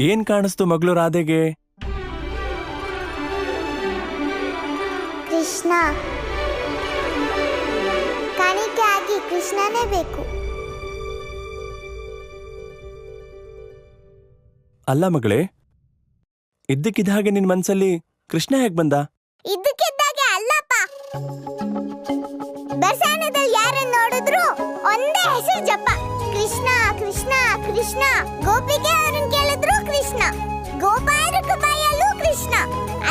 ಏನ್ ಕಾಣಿಸ್ತು ಮಗಳು ರಾಧೆಗೆ? ಕೃಷ್ಣ. ಕಾಣಿಕೆ ಆಗಿ ಕೃಷ್ಣನೇ ಬೇಕು. ಅಲ್ಲ ಮಗಳೇ, ಇದ್ದಕ್ಕಿದ್ದ ಹಾಗೆ ನಿನ್ ಮನ್ಸಲ್ಲಿ ಕೃಷ್ಣ ಹೇಗ್ ಬಂದ? ಇದ್ದಕ್ಕಿದ್ದಾಗೆ ಅಲ್ಲಪ್ಪ. ಬಸವನದಲ್ಲಿ ಯಾರನ್ನ ನೋಡಿದ್ರು ಒಂದೇ ಹೆಸರು ಜಪ, ಕೃಷ್ಣ ಕೃಷ್ಣ ಕೃಷ್ಣ. ಗೋಪಿಗೆ ಅವರನ್ನ ಕೇಳಿದ್ರು ಕೃಷ್ಣ, ಗೋಪಾಲಕ ಬಾಯಲ್ಲೂ ಕೃಷ್ಣ.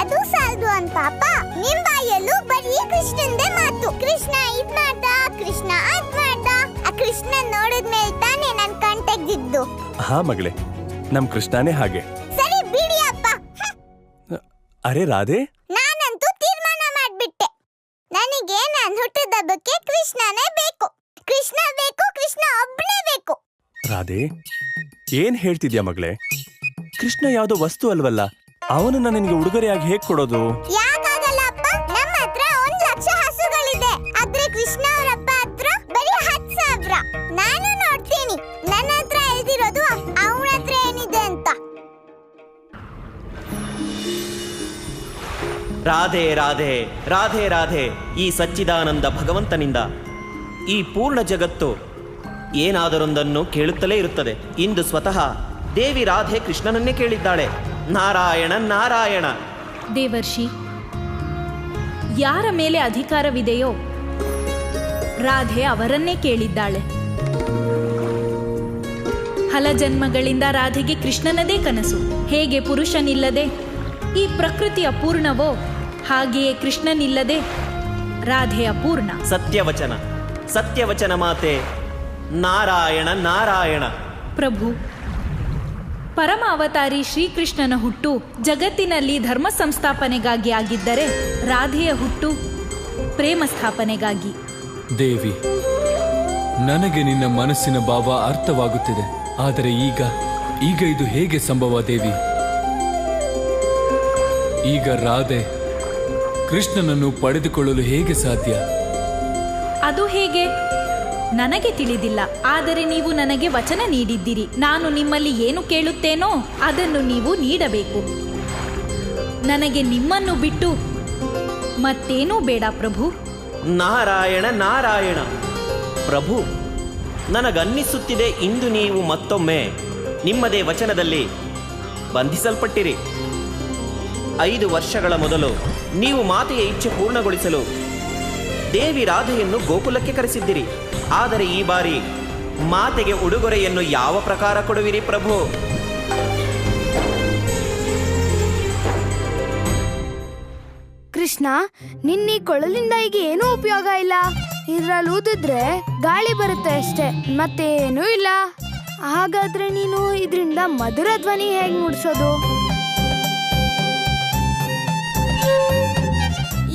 ಅದು ಸಾಲದು ಅಂತ ಅಪ್ಪ ನಿಮ್ ಬಾಯಲ್ಲೂ ಬರೀ ಕೃಷ್ಣಂದೇ ಮಾತು. ಕೃಷ್ಣ ಇದ್ ಮಾಡ್ದ, ಕೃಷ್ಣ ಅದ್ ಮಾಡ್ದ. ಆ ಕೃಷ್ಣ ನೋಡಿದ್ಮೇಲೆ ತಾನೇ ನನ್ ಕಣ್ ತೆಗ್ದಿದ್ದು. ಹಾ ಮಗಳೇ, ನಮ್ ಕೃಷ್ಣನೇ ಹಾಗೆ. ಸರಿ ಬಿಡಿ ಅಪ್ಪ. ಅರೆ ರಾಧೆ, ನಾನಂತೂ ತೀರ್ಮಾನ ಮಾಡ್ಬಿಟ್ಟೆ. ನನಗೆ ನಾನು ಹುಟ್ಟಿದ ಹಬ್ಬಕ್ಕೆ ಕೃಷ್ಣನೇ ಬೇಕು. ಕೃಷ್ಣ ಬೇಕು, ಕೃಷ್ಣ ಒಬ್ಬನೇ ಬೇಕು. ರಾಧೆ, ಏನ್ ಹೇಳ್ತಿದ್ಯಾ ಮಗಳೇ? ಕೃಷ್ಣ ಯಾವ್ದೋ ವಸ್ತು ಅಲ್ವಲ್ಲ, ಅವನನ್ನ ನಿನಗೆ ಉಡುಗೊರೆಯಾಗಿ ಹೇಗ್ ಕೊಡೋದು? ಯಾಕಾಗಲ್ಲ ಅಪ್ಪ, ನಮ್ಮ ಹತ್ರ 1,00,000 ಹಸುಗಳಿದೆ. ಆದ್ರೆ ಕೃಷ್ಣ ಅವರಪ್ಪ ಹತ್ರ ಬರೀ 10,000. ನಾನು ನೋಡ್ತೀನಿ ನನ್ನ ಹತ್ರ ಎಳ್ದಿರೋದು ಅವನ ಹತ್ರ ಏನಿದೆ ಅಂತ. ರಾಧೆ ರಾಧೆ ರಾಧೆ ರಾಧೆ. ಈ ಸಚ್ಚಿದಾನಂದ ಭಗವಂತನಿಂದ ಈ ಪೂರ್ಣ ಜಗತ್ತು ಏನಾದರೊಂದನ್ನು ಕೇಳುತ್ತಲೇ ಇರುತ್ತದೆ. ಇಂದು ಸ್ವತಃ ದೇವಿ ರಾಧೆ ಕೃಷ್ಣನನ್ನೇ ಕೇಳಿದ್ದಾಳೆ. ನಾರಾಯಣ ನಾರಾಯಣ. ದೇವರ್ಷಿ, ಯಾರ ಮೇಲೆ ಅಧಿಕಾರವಿದೆಯೋ ರಾಧೆ ಅವರನ್ನೇ ಕೇಳಿದ್ದಾಳೆ. ಹಲಜನ್ಮಗಳಿಂದ ರಾಧೆಗೆ ಕೃಷ್ಣನದೇ ಕನಸು. ಹೇಗೆ ಪುರುಷನಿಲ್ಲದೆ ಈ ಪ್ರಕೃತಿಯ ಪೂರ್ಣವೋ, ಹಾಗೆಯೇ ಕೃಷ್ಣನಿಲ್ಲದೆ ರಾಧೆಯ ಪೂರ್ಣ. ಸತ್ಯವಚನ ಸತ್ಯವಚನ ಮಾತೆ. ನಾರಾಯಣ ನಾರಾಯಣ. ಪ್ರಭು, ಪರಮ ಅವತಾರಿ ಶ್ರೀಕೃಷ್ಣನ ಹುಟ್ಟು ಜಗತ್ತಿನಲ್ಲಿ ಧರ್ಮ ಸಂಸ್ಥಾಪನೆಗಾಗಿ ಆಗಿದ್ದರೆ, ರಾಧೆಯ ಹುಟ್ಟು ಪ್ರೇಮ ಸ್ಥಾಪನೆಗಾಗಿ. ದೇವಿ, ನನಗೆ ನಿನ್ನ ಮನಸ್ಸಿನ ಭಾವ ಅರ್ಥವಾಗುತ್ತಿದೆ. ಆದರೆ ಈಗ ಇದು ಹೇಗೆ ಸಂಭವ ದೇವಿ? ಈಗ ರಾಧೆ ಕೃಷ್ಣನನ್ನು ಪಡೆದುಕೊಳ್ಳಲು ಹೇಗೆ ಸಾಧ್ಯ? ಅದು ಹೇಗೆ ನನಗೆ ತಿಳಿದಿಲ್ಲ. ಆದರೆ ನೀವು ನನಗೆ ವಚನ ನೀಡಿದ್ದೀರಿ. ನಾನು ನಿಮ್ಮಲ್ಲಿ ಏನು ಕೇಳುತ್ತೇನೋ ಅದನ್ನು ನೀವು ನೀಡಬೇಕು. ನನಗೆ ನಿಮ್ಮನ್ನು ಬಿಟ್ಟು ಮತ್ತೇನೂ ಬೇಡ ಪ್ರಭು. ನಾರಾಯಣ ನಾರಾಯಣ. ಪ್ರಭು, ನನಗನ್ನಿಸುತ್ತಿದೆ ಇಂದು ನೀವು ಮತ್ತೊಮ್ಮೆ ನಿಮ್ಮದೇ ವಚನದಲ್ಲಿ ಬಂಧಿಸಲ್ಪಟ್ಟಿರಿ. 5 ವರ್ಷಗಳ ಮೊದಲು ನೀವು ಮಾತೆಯ ಇಚ್ಛೆ ಪೂರ್ಣಗೊಳಿಸಲು ದೇವಿ ರಾಧೆಯನ್ನು ಗೋಕುಲಕ್ಕೆ ಕರೆಸಿದ್ದಿರಿ. ಆದರೆ ಈ ಬಾರಿ ಮಾತೆಗೆ ಉಡುಗೊರೆಯನ್ನು ಯಾವ ಪ್ರಕಾರ ಕೊಡುವಿರಿ ಪ್ರಭು? ಕೃಷ್ಣ, ನಿನ್ನ ಕೊಳಲಿಂದ ಈಗ ಏನೂ ಉಪಯೋಗ ಇಲ್ಲ. ಇದ್ರಲ್ಲಿ ಊದಿದ್ರೆ ಗಾಳಿ ಬರುತ್ತೆ ಅಷ್ಟೇ, ಮತ್ತೇನೂ ಇಲ್ಲ. ಹಾಗಾದ್ರೆ ನೀನು ಇದರಿಂದ ಮಧುರ ಧ್ವನಿ ಹೇಗೆ ಮೂಡಿಸೋದು?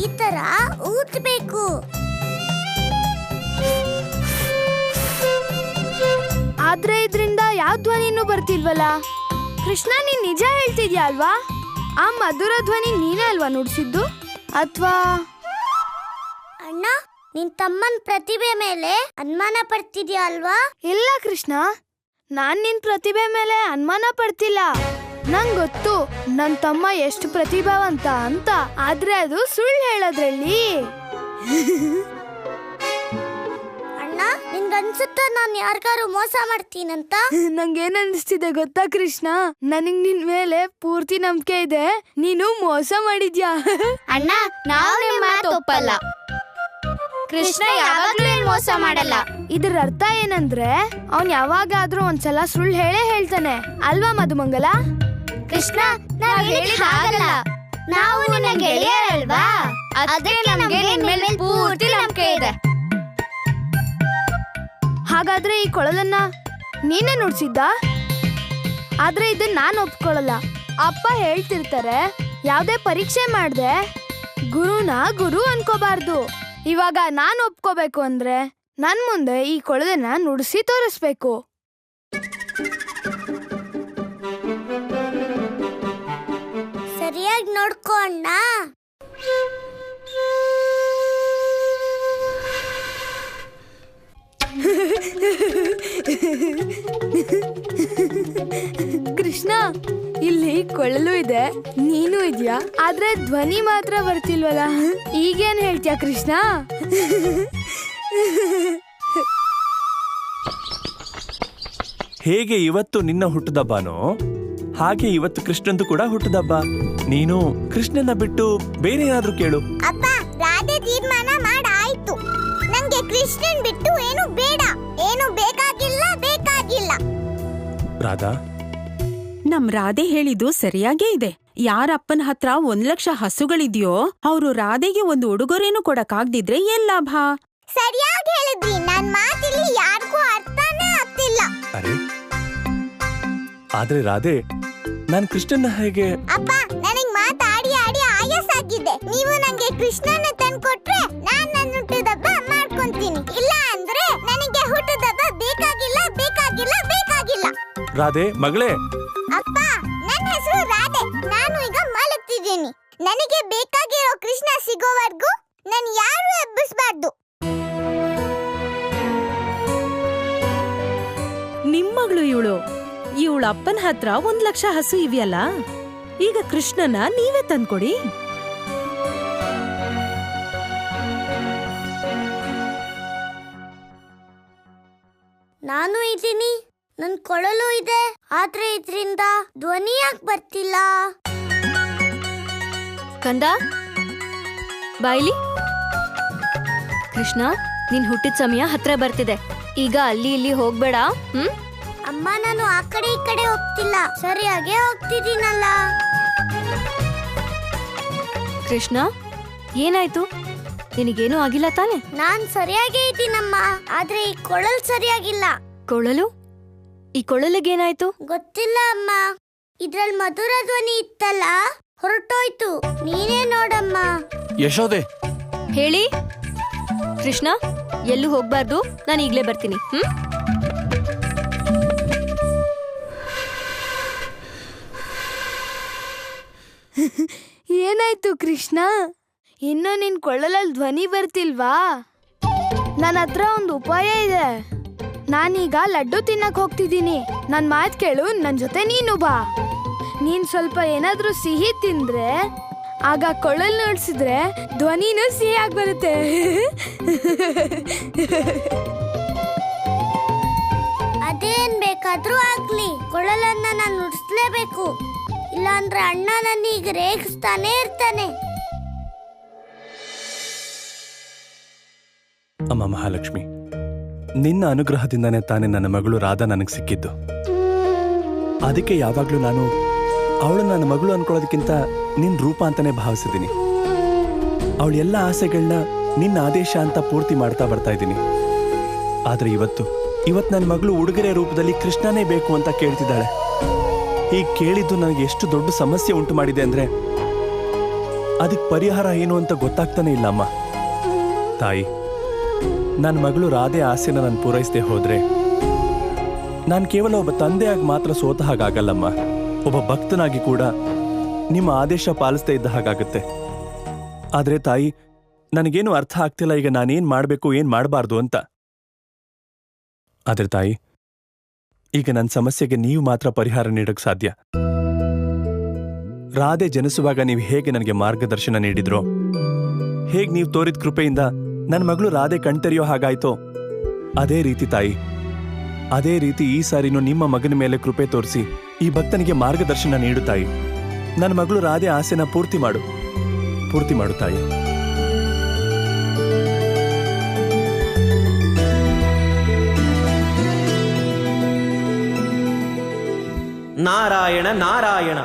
ಈ ತರ ಊದ್ಬೇಕು. ಆದ್ರೆ ಇದರಿಂದ ಯಾವ ಧ್ವನಿನೂ ಬರ್ತಿಲ್ವಲ್ಲ. ಕೃಷ್ಣ, ನೀನ್ ನಿಜ ಹೇಳ್ತಿದ್ಯಾ ಅಲ್ವಾ? ಆ ಮಧುರ ಧ್ವನಿ ನೀನೇ ಅಲ್ವಾ ನುಡಿಸಿದ್ದು? ಅಥವಾ ಅಣ್ಣ, ನಿನ್ ತಮ್ಮನ್ ಪ್ರತಿಭೆ ಮೇಲೆ ಅನುಮಾನ ಪಡ್ತಿದ್ಯಾ ಅಲ್ವಾ? ಇಲ್ಲ ಕೃಷ್ಣ, ನಾನ್ ನಿನ್ ಪ್ರತಿಭೆ ಮೇಲೆ ಅನುಮಾನ ಪಡ್ತಿಲ್ಲ. ನಂಗ್ ಗೊತ್ತು ನನ್ ತಮ್ಮ ಎಷ್ಟು ಪ್ರತಿಭಾವಂತ ಅಂತ. ಆದ್ರೆ ಅದು ಸುಳ್ಳು ಹೇಳೋದ್ರಲ್ಲಿ. ಅಣ್ಣ, ನಿನ್ಗನ್ಸುತ್ತ ನಾನ್ ಯಾರಿಗಾರು ಮೋಸ ಮಾಡ್ತೀನಂತ? ನಂಗೇನ್ ಅನಿಸ್ತಿದೆ ಗೊತ್ತಾ ಕೃಷ್ಣ? ನನಗ್ ನಿನ್ ಮೇಲೆ ಪೂರ್ತಿ ನಂಬಿಕೆ ಇದೆ. ನೀನು ಮೋಸ ಮಾಡಿದ್ಯಾ. ಅಣ್ಣ, ನಾವು ನಿಮ್ಮ ಮಾತು ಒಪ್ಪಲ್ಲ. ಕೃಷ್ಣ ಯಾವಾಗ್ಲೂ ಮೋಸ ಮಾಡಲ್ಲ. ಇದರ ಅರ್ಥ ಏನಂದ್ರೆ ಅವನ್ ಯಾವಾಗಾದ್ರೂ ಒಂದ್ಸಲ ಸುಳ್ಳು ಹೇಳೇ ಹೇಳ್ತಾನೆ ಅಲ್ವಾ ಮಧುಮಂಗಲ? ಕೃಷ್ಣ, ನಾವ್ ಹೇಳಿದ ಹಾಗಲ್ಲ. ನಾವು ನಿನ್ನ ಗೆಳೆಯರಲ್ವಾ? ಅದಕ್ಕೆ ನಮ್ಗೆ ನಿನ್ ಮೇಲೆ ಪೂರ್ತಿ ನಂಬಿಕೆ ಇದೆ. ಹಾಗಾದ್ರೆ ಈ ಕೊಳಲನ್ನ ನೀನೇ ನುಡ್ಸಿದ್ದ? ಆದ್ರೆ ಇದನ್ನ ನಾನು ಒಪ್ಕೊಳ್ಳಲ್ಲ. ಅಪ್ಪ ಹೇಳ್ತಿರ್ತಾರೆ, ಯಾವ್ದೇ ಪರೀಕ್ಷೆ ಮಾಡ್ದೆ ಗುರುನ ಗುರು ಅನ್ಕೋಬಾರ್ದು. ಇವಾಗ ನಾನು ಒಪ್ಕೋಬೇಕು ಅಂದ್ರೆ ನನ್ ಮುಂದೆ ಈ ಕೊಳಲನ್ನ ನುಡಿಸಿ ತೋರಿಸ್ಬೇಕು. ಸರಿಯಾಗಿ ನೋಡ್ಕೋ ಅಣ್ಣ. ಕೃಷ್ಣ, ಕೃಷ್ಣ, ಇಲ್ಲಿ ಕೊಳಲು ಇದೆ, ನೀನು ಇದ್ಯಾ, ಆದ್ರೆ ಧ್ವನಿ ಮಾತ್ರ ಬರ್ತಿಲ್ವಲ್ಲ. ಈಗೇನ್ ಹೇಳ್ತೀಯ ಕೃಷ್ಣ? ಹೇಗೆ ಇವತ್ತು ನಿನ್ನ ಹುಟ್ಟುದಬ್ಬನೋ ಹಾಗೆ ಇವತ್ತು ಕೃಷ್ಣಂದು ಕೂಡ ಹುಟ್ಟುದಬ್ಬ. ನೀನು ಕೃಷ್ಣನ ಬಿಟ್ಟು ಬೇರೆ ಏನಾದ್ರೂ ಕೇಳು. ಅಪ್ಪ, ರಾಧೆ ತೀರ್ಮಾನ ಮಾಡಾಯ್ತು. ನಂಗೆ ಕೃಷ್ಣನ್ ಬಿಟ್ಟು ಏನು ಬೇಡ, ಏನು ಬೇಕಾಗಿಲ್ಲ. ರಾಧಾ, ನಮ್ ರಾಧೆ ಹೇಳಿದ್ದು ಸರಿಯಾಗೇ ಇದೆ. ಯಾರಪ್ಪನ ಹತ್ರ 1,00,000 ಹಸುಗಳಿದ್ಯೋ ಅವ್ರು ರಾಧೆಗೆ ಒಂದು ಉಡುಗೊರೆನೂ ಕೊಡಕ್ಕಾಗ್ದಿದ್ರೆ ಏನ್ ಲಾಭ? ಸರಿಯಾಗಿ ಹೇಳಿದ್ರಿ. ನನ್ ಮಾತಿಲ್ಲಿ ಯಾರಿಗೂ ಅರ್ಥನೇ ಆಗ್ತಿಲ್ಲ. ಅರೆ ಆದ್ರೆ ರಾಧೆ, ನಾನ್ ಕೃಷ್ಣನ ಹೇಗೆ? ಅಪ್ಪ, ನನಗ್ ಮಾತಾಡಿ ಆಡಿ ಆಯಾಸಾಗಿದೆ. ನೀವು ನಂಗೆ ಕೃಷ್ಣನ ತಂದ್ಕೊಟ್ರೆ ನಾನ್ ನನ್ನ ಹುಟ್ಟುದಬ್ಬ ಮಾಡ್ಕೊಂತೀನಿ. ಇಲ್ಲ ಅಂದ್ರೆ ನನಗೆ ಹುಟ್ಟುದಬ್ಬ ಬೇಕಾಗಿಲ್ಲ. ರಾಧೆ ಮಗಳೇ. ಅಪ್ಪ, ನನ್ನ ಹೆಸರು ರಾಧೆ. ನಾನು ಈಗ ಮಲಗ್ತಿದ್ದೀನಿ. ನನಗೆ ಬೇಕಾಗಿರೋ ಕೃಷ್ಣ ಸಿಗೋವರೆಗೂ ನಾನು ಯಾರು ಎಬ್ಬಿಸ್ಬಾರ್ದು. ನಿಮ್ಮಗಳು ಇವಳ ಅಪ್ಪನ ಹತ್ರ 1,00,000 ಹಸು ಇವೆಯಲ್ಲ, ಈಗ ಕೃಷ್ಣನ ನೀವೇ ತಂದ್ಕೊಡಿ. ನಾನು ಇದ್ದೀನಿ, ನನ್ ಕೊಳಲು ಇದೆ, ಆದ್ರೆ ಇದ್ರಿಂದ ಧ್ವನಿ ಯಾಕೆ ಬರ್ತಿಲ್ಲ? ಕಂದ, ಬಾಯ್ಲಿ. ಕೃಷ್ಣ, ನಿನ್ ಹುಟ್ಟಿದ ಸಮಯ ಹತ್ರ ಬರ್ತಿದೆ. ಈಗ ಅಲ್ಲಿ ಇಲ್ಲಿ ಹೋಗ್ಬೇಡ. ಅಮ್ಮ, ನಾನು ಆ ಕಡೆ ಈ ಕಡೆ ಹೋಗ್ತಿಲ್ಲ, ಸರಿಯಾಗೆ ಹೋಗ್ತಿದ್ದೀನಲ್ಲ. ಕೃಷ್ಣ, ಏನಾಯ್ತು? ನಿನಗೇನು ಆಗಿಲ್ಲ ತಾನೆ? ನಾನ್ ಸರಿಯಾಗೇ ಇದ್ದೀನಮ್ಮ, ಆದ್ರೆ ಈ ಕೊಳಲ್ ಸರಿಯಾಗಿಲ್ಲ. ಕೊಳಲು? ಈ ಕೊಳಲಿಗೇನಾಯ್ತು? ಗೊತ್ತಿಲ್ಲ ಅಮ್ಮ, ಇದ್ರಲ್ಲಿ ಮಧುರ ಧ್ವನಿ ಇತ್ತಲ್ಲ, ಹೊರಟೋಯ್ತು. ನೀನೇ ನೋಡಮ್ಮ. ಯಶೋದೆ, ಹೇಳಿ. ಕೃಷ್ಣ, ಎಲ್ಲೂ ಹೋಗ್ಬಾರ್ದು, ನಾನು ಈಗ್ಲೇ ಬರ್ತೀನಿ. ಏನಾಯ್ತು ಕೃಷ್ಣ? ಇನ್ನು ನಿನ್ ಕೊಳಲಲ್ಲಿ ಧ್ವನಿ ಬರ್ತಿಲ್ವಾ? ನನ್ನ ಹತ್ರ ಒಂದು ಉಪಾಯ ಇದೆ. ನಾನೀಗ ಲಡ್ಡು ತಿನ್ನಕ್ ಹೋಗ್ತಿದ್ದೀನಿ. ನನ್ ಮಾತ್ ಕೇಳು, ನನ್ ಜೊತೆ ನೀನು ಬಾ. ನೀನ್ ಸ್ವಲ್ಪ ಏನಾದ್ರೂ ಸಿಹಿ ತಿಂದ್ರೆ, ಆಗ ಕೊಳಲ್ ನೋಡ್ಸಿದ್ರೆ ಧ್ವನಿನೂ ಸಿಹಿಯಾಗಿ ಬರುತ್ತೆ. ಅದೇನ್ ಬೇಕಾದ್ರೂ ಆಗ್ಲಿ, ಕೊಳಲನ್ನ ನಾನು ನುಡಿಸ್ಲೇಬೇಕು. ಇಲ್ಲಾಂದ್ರೆ ಅಣ್ಣ ನನ್ನೀಗ ರೇಗಿಸ್ತಾನೆ ಇರ್ತಾನೆ. ಅಮ್ಮ ಮಹಾಲಕ್ಷ್ಮಿ, ನಿನ್ನ ಅನುಗ್ರಹದಿಂದಾನೇ ತಾನೇ ನನ್ನ ಮಗಳು ರಾಧಾ ನನಗೆ ಸಿಕ್ಕಿದ್ದು. ಅದಕ್ಕೆ ಯಾವಾಗ್ಲೂ ನಾನು ಅವಳು ನನ್ನ ಮಗಳು ಅನ್ಕೊಳ್ಳೋದಕ್ಕಿಂತ ನಿನ್ನ ರೂಪ ಅಂತಾನೆ ಭಾವಿಸಿದ್ದೀನಿ. ಅವಳ ಎಲ್ಲ ಆಸೆಗಳನ್ನ ನಿನ್ನ ಆದೇಶ ಅಂತ ಪೂರ್ತಿ ಮಾಡ್ತಾ ಬರ್ತಾ ಇದ್ದೀನಿ. ಆದ್ರೆ ಇವತ್ತು ನನ್ನ ಮಗಳು ಉಡುಗೊರೆ ರೂಪದಲ್ಲಿ ಕೃಷ್ಣನೇ ಬೇಕು ಅಂತ ಕೇಳ್ತಿದ್ದಾಳೆ. ಹೀಗೆ ಕೇಳಿದ್ದು ನನಗೆ ಎಷ್ಟು ದೊಡ್ಡ ಸಮಸ್ಯೆ ಉಂಟು ಮಾಡಿದೆ ಅಂದ್ರೆ ಅದಕ್ಕೆ ಪರಿಹಾರ ಏನು ಅಂತ ಗೊತ್ತಾಗ್ತಾನೆ ಇಲ್ಲ. ಅಮ್ಮ ತಾಯಿ, ನನ್ನ ಮಗಳು ರಾಧೆ ಆಸೆನ ನಾನು ಪೂರೈಸದೆ ಹೋದ್ರೆ ನಾನು ಕೇವಲ ಒಬ್ಬ ತಂದೆಯಾಗಿ ಮಾತ್ರ ಸೋತ ಹಾಗಾಗಲ್ಲಮ್ಮ. ಒಬ್ಬ ಭಕ್ತನಾಗಿ ಕೂಡ ನಿಮ್ಮ ಆದೇಶ ಪಾಲಿಸದೇ ಇದ್ದ ಹಾಗಾಗುತ್ತೆ. ಆದ್ರೆ ತಾಯಿ, ನನಗೇನು ಅರ್ಥ ಆಗ್ತಿಲ್ಲ ಈಗ ನಾನೇನ್ ಮಾಡಬೇಕು, ಏನ್ ಮಾಡಬಾರ್ದು ಅಂತ. ಆದ್ರೆ ತಾಯಿ, ಈಗ ನನ್ನ ಸಮಸ್ಯೆಗೆ ನೀವು ಮಾತ್ರ ಪರಿಹಾರ ನೀಡಕ್ ಸಾಧ್ಯ. ರಾಧೆ ಜನಿಸುವಾಗ ನೀವು ಹೇಗೆ ನನಗೆ ಮಾರ್ಗದರ್ಶನ ನೀಡಿದ್ರೋ, ಹೇಗೆ ನೀವು ತೋರಿದ ಕೃಪೆಯಿಂದ ನನ್ನ ಮಗಳು ರಾಧೆ ಕಣ್ತೆರೆಯೋ ಹಾಗಾಯ್ತೋ, ಅದೇ ರೀತಿ ತಾಯಿ, ಅದೇ ರೀತಿ ಈ ಸಾರಿನೂ ನಿಮ್ಮ ಮಗನ ಮೇಲೆ ಕೃಪೆ ತೋರಿಸಿ ಈ ಭಕ್ತನಿಗೆ ಮಾರ್ಗದರ್ಶನ ನೀಡು ತಾಯಿ. ನನ್ನ ಮಗಳು ರಾಧೆ ಆಸೆನ ಪೂರ್ತಿ ಮಾಡು ತಾಯಿ. ನಾರಾಯಣ ನಾರಾಯಣ.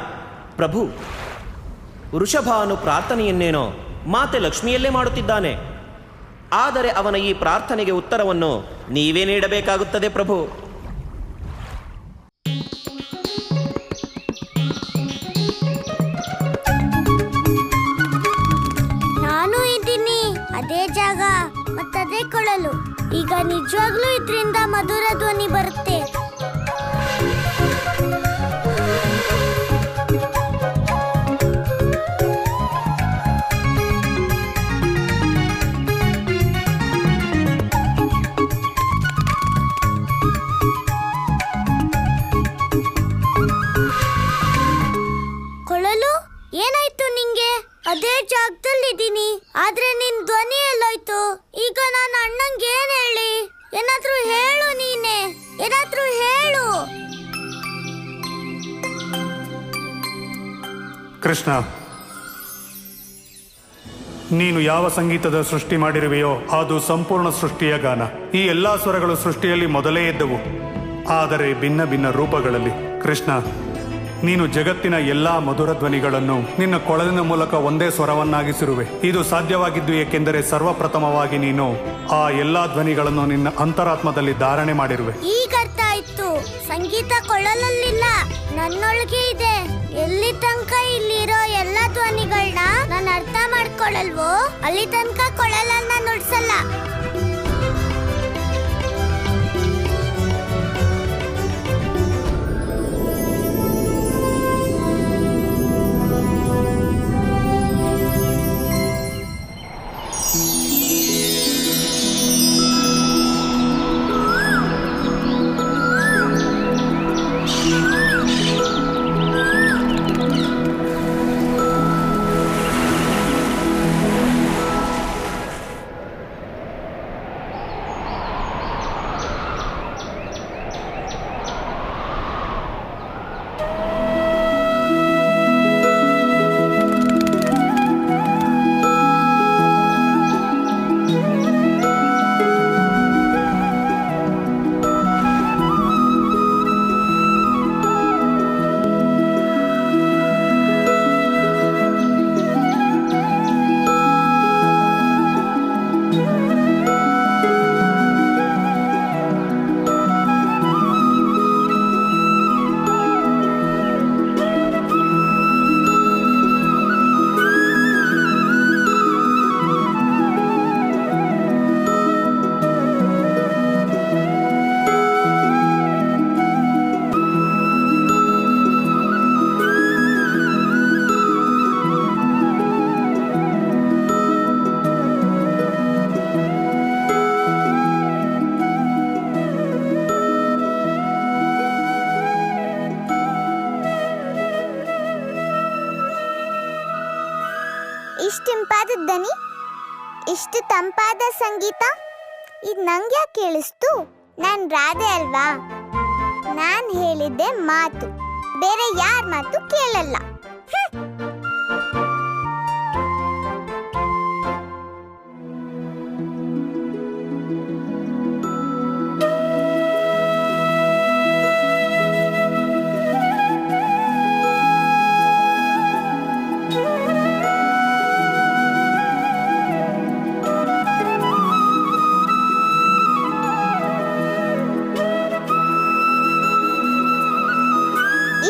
ಪ್ರಭು, ವೃಷಭಾನು ಪ್ರಾರ್ಥನೆಯನ್ನೇನೋ ಮಾತೆ ಲಕ್ಷ್ಮಿಯಲ್ಲೇ ಮಾಡುತ್ತಿದ್ದಾನೆ. ಆದರೆ ಅವನ ಈ ಪ್ರಾರ್ಥನೆಗೆ ಉತ್ತರವನ್ನು ನೀವೇ ನೀಡಬೇಕಾಗುತ್ತದೆ ಪ್ರಭು. ನಾನು ಇದ್ದೀನಿ, ಅದೇ ಜಾಗ ಮತ್ತದೇ ಕೊಳಲು. ಈಗ ನಿಜವಾಗ್ಲೂ ಇದರಿಂದ ಮಧುರ ಧ್ವನಿ ಬರುತ್ತೆ. ಏನಾಯ್ತು ನಿಂಗೆ? ಅದೇ ಜಾಗದಲ್ಲಿದ್ದೀನಿ, ಆದ್ರೆ ನಿನ್ ಧ್ವನಿ ಎಲ್ಲೋಯ್ತು? ಈಗ ನಾನು ಅಣ್ಣಂಗೆ ಏನ್ ಹೇಳಿ? ಏನಾದ್ರೂ ಹೇಳು, ನೀನೆ ಏನಾದ್ರೂ ಹೇಳು. ಕೃಷ್ಣ, ನೀನು ಯಾವ ಸಂಗೀತದ ಸೃಷ್ಟಿ ಮಾಡಿರುವೆಯೋ ಅದು ಸಂಪೂರ್ಣ ಸೃಷ್ಟಿಯ ಗಾನ. ಈ ಎಲ್ಲಾ ಸ್ವರಗಳು ಸೃಷ್ಟಿಯಲ್ಲಿ ಮೊದಲೇ ಇದ್ದವು, ಆದರೆ ಭಿನ್ನ ಭಿನ್ನ ರೂಪಗಳಲ್ಲಿ. ಕೃಷ್ಣ, ನೀನು ಜಗತ್ತಿನ ಎಲ್ಲಾ ಮಧುರ ಧ್ವನಿಗಳನ್ನು ನಿನ್ನ ಕೊಳಲಿನ ಮೂಲಕ ಒಂದೇ ಸ್ವರವನ್ನಾಗಿಸಿರುವೆ. ಇದು ಸಾಧ್ಯವಾಗಿದ್ದು ಏಕೆಂದರೆ ಸರ್ವಪ್ರಥಮವಾಗಿ ನೀನು ಆ ಎಲ್ಲಾ ಧ್ವನಿಗಳನ್ನು ನಿನ್ನ ಅಂತರಾತ್ಮದಲ್ಲಿ ಧಾರಣೆ ಮಾಡಿರುವೆ. ಈಗ ಅರ್ಥ ಆಯ್ತು, ಸಂಗೀತ ಕೊಳಲಲ್ಲಿಲ್ಲ, ನನ್ನೊಳಗೆ ಇದೆ. ಎಲ್ಲಿ ತನಕ ಇಲ್ಲಿರೋ ಎಲ್ಲ ಧ್ವನಿಗಳನ್ನ ನಾನು ಅರ್ಥ ಮಾಡ್ಕೊಳ್ಳಲ್ವೋ ಅಲ್ಲಿ ತನಕ ಕೊಳಲನ್ನ ನುಡ್ಸಲ್ಲ. ಇಷ್ಟಿಂಪಾದ ದನಿ, ಇಷ್ಟು ತಂಪಾದ ಸಂಗೀತ, ಇದು ನಂಗೆ ಯಾಕೆ ಕೇಳಿಸ್ತು? ನಾನು ರಾಧೆ ಅಲ್ವಾ? ನಾನು ಹೇಳಿದ್ದೆ ಮಾತು, ಬೇರೆ ಯಾರ ಮಾತು ಕೇಳಲ್ಲ.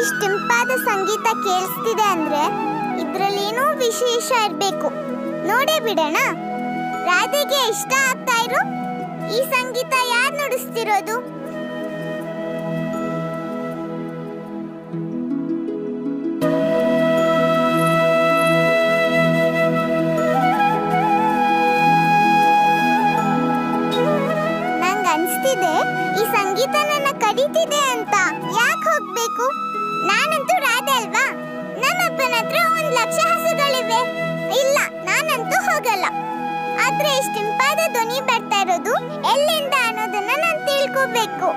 ಇಷ್ಟಿಂಪಾದ ಸಂಗೀತ ಕೇಳಿಸ್ತಿದೆ ಅಂದ್ರೆ ಇದ್ರಲ್ಲಿ ಏನೋ ವಿಶೇಷ ಇರ್ಬೇಕು. ನೋಡೇ ಬಿಡೋಣ. ರಾಧೆಗೆ ಇಷ್ಟ ಆಗ್ತಾ ಇರೋ ಈ ಸಂಗೀತ ಯಾರು ನುಡಿಸ್ತಿರೋದು? ನಂಗ್ ಅನ್ಸ್ತಿದೆ ಈ ಸಂಗೀತ ನನ್ನ ಕರೀತಿದೆ ಅಂತ. ಯಾಕೆ ಹೋಗ್ಬೇಕು? ನಾನಂತೂ ರಾಧೆ ಅಲ್ವಾ? ನಮ್ಮಪ್ಪನ ಹತ್ರ 1,00,000 ಹಸುಗಳಿವೆ. ಇಲ್ಲ, ನಾನಂತೂ ಹೋಗಲ್ಲ. ಆದ್ರೆ ಇಷ್ಟಿಂಪಾದ ಧ್ವನಿ ಬರ್ತಾ ಇರೋದು ಎಲ್ಲಿಂದ ಅನ್ನೋದನ್ನ ನಾನು ತಿಳ್ಕೋಬೇಕು.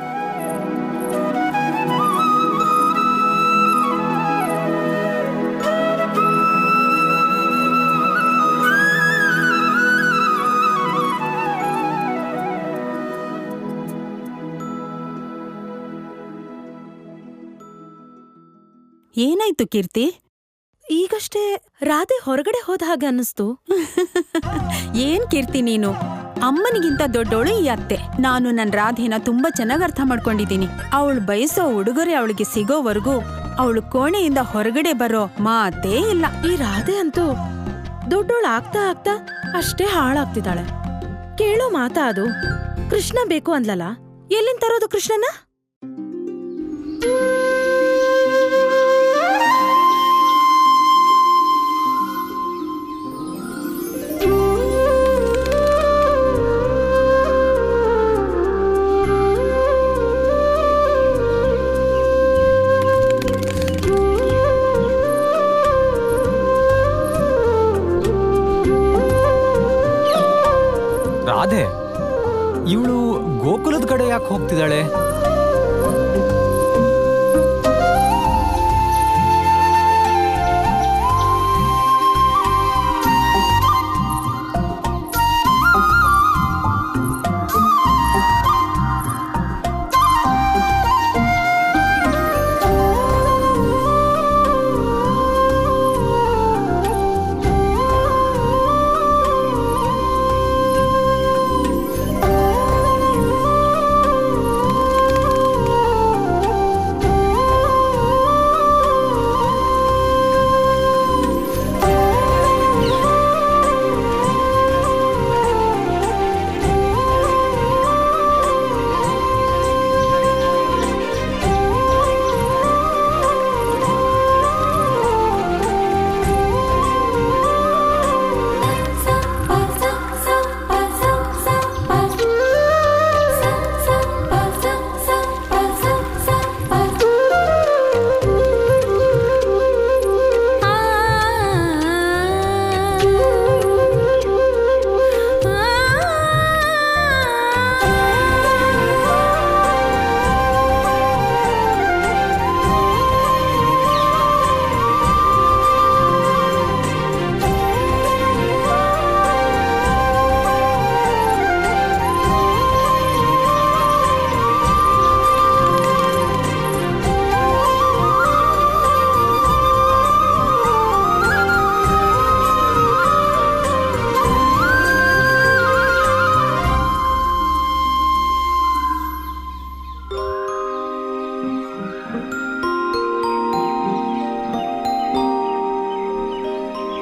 ಏನಾಯ್ತು ಕೀರ್ತಿ? ಈಗಷ್ಟೇ ರಾಧೆ ಹೊರಗಡೆ ಹೋದ ಹಾಗೆ ಅನ್ನಿಸ್ತು. ಏನ್ ಕೀರ್ತಿ ನೀನು? ಅಮ್ಮನಿಗಿಂತ ದೊಡ್ಡವಳು ಈ ಅತ್ತೆ. ನಾನು ನನ್ನ ರಾಧೆನ ತುಂಬಾ ಚೆನ್ನಾಗಿ ಅರ್ಥ ಮಾಡ್ಕೊಂಡಿದ್ದೀನಿ. ಅವಳು ಬಯಸೋ ಉಡುಗೊರೆ ಅವಳಿಗೆ ಸಿಗೋವರೆಗೂ ಅವಳು ಕೋಣೆಯಿಂದ ಹೊರಗಡೆ ಬರೋ ಮಾತೇ ಇಲ್ಲ. ಈ ರಾಧೆ ಅಂತೂ ದೊಡ್ಡೋಳು ಆಗ್ತಾ ಆಗ್ತಾ ಅಷ್ಟೇ ಹಾಳಾಗ್ತಿದ್ದಾಳೆ. ಕೇಳೋ ಮಾತಾ ಅದು? ಕೃಷ್ಣ ಬೇಕು ಅಂದ್ಲಲ್ಲ, ಎಲ್ಲಿಂದ ತರೋದು ಕೃಷ್ಣನ? ರಾಧೆ ಇವಳು ಗೋಕುಲದ ಕಡೆ ಯಾಕೆ ಹೋಗ್ತಿದ್ದಾಳೆ?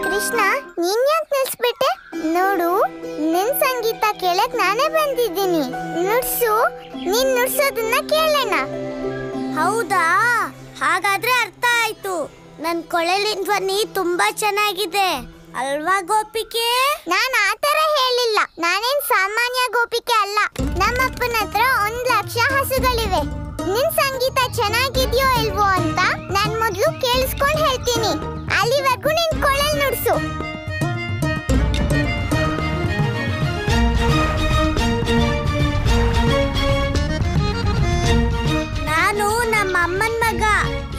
ಕೃಷ್ಣ, ನೀನ್ ಯಾಕೆ ನಿಲ್ಸ್ಬಿಟ್ಟೆ? ನೋಡು, ನಿನ್ ಸಂಗೀತ ಕೇಳಕ್ ನಾನೇ ಬಂದಿದ್ದೀನಿ. ನುಡ್ಸು, ನೀನ್ ನುಡ್ಸೋದನ್ನ ಕೇಳೋಣ. ಹೌದಾ? ಹಾಗಾದ್ರೆ ಅರ್ಥ ಆಯ್ತು. ನನ್ ಕೊಳಲಿನ ಧ್ವನಿ ತುಂಬಾ ಚೆನ್ನಾಗಿದೆ ಅಲ್ವಾ ಗೋಪಿಕೆ? ನಾನ್ ಆತರ ಹೇಳಿಲ್ಲ. ನಾನೇನ್ ಸಾಮಾನ್ಯ ಗೋಪಿಕೆ ಅಲ್ಲ. ನಮ್ಮಪ್ಪನ ಹತ್ರ 1,00,000 ಹಸುಗಳಿವೆ. ನಿನ್ ಸಂಗೀತ ಚೆನ್ನಾಗಿದ್ಯೋ ಇಲ್ವೋ ಅಂತ ನಾನ್ ಮೊದ್ಲು ಕೇಳಿಸ್ಕೊಂಡ್ ಹೇಳ್ತೀನಿ. ಅಲ್ಲಿವರೆಗೂ ನಿನ್ ಕೊಳಲ್ ನುಡ್ಸು. ನಾನು ನಮ್ಮ ಅಮ್ಮನ್ ಮಗ.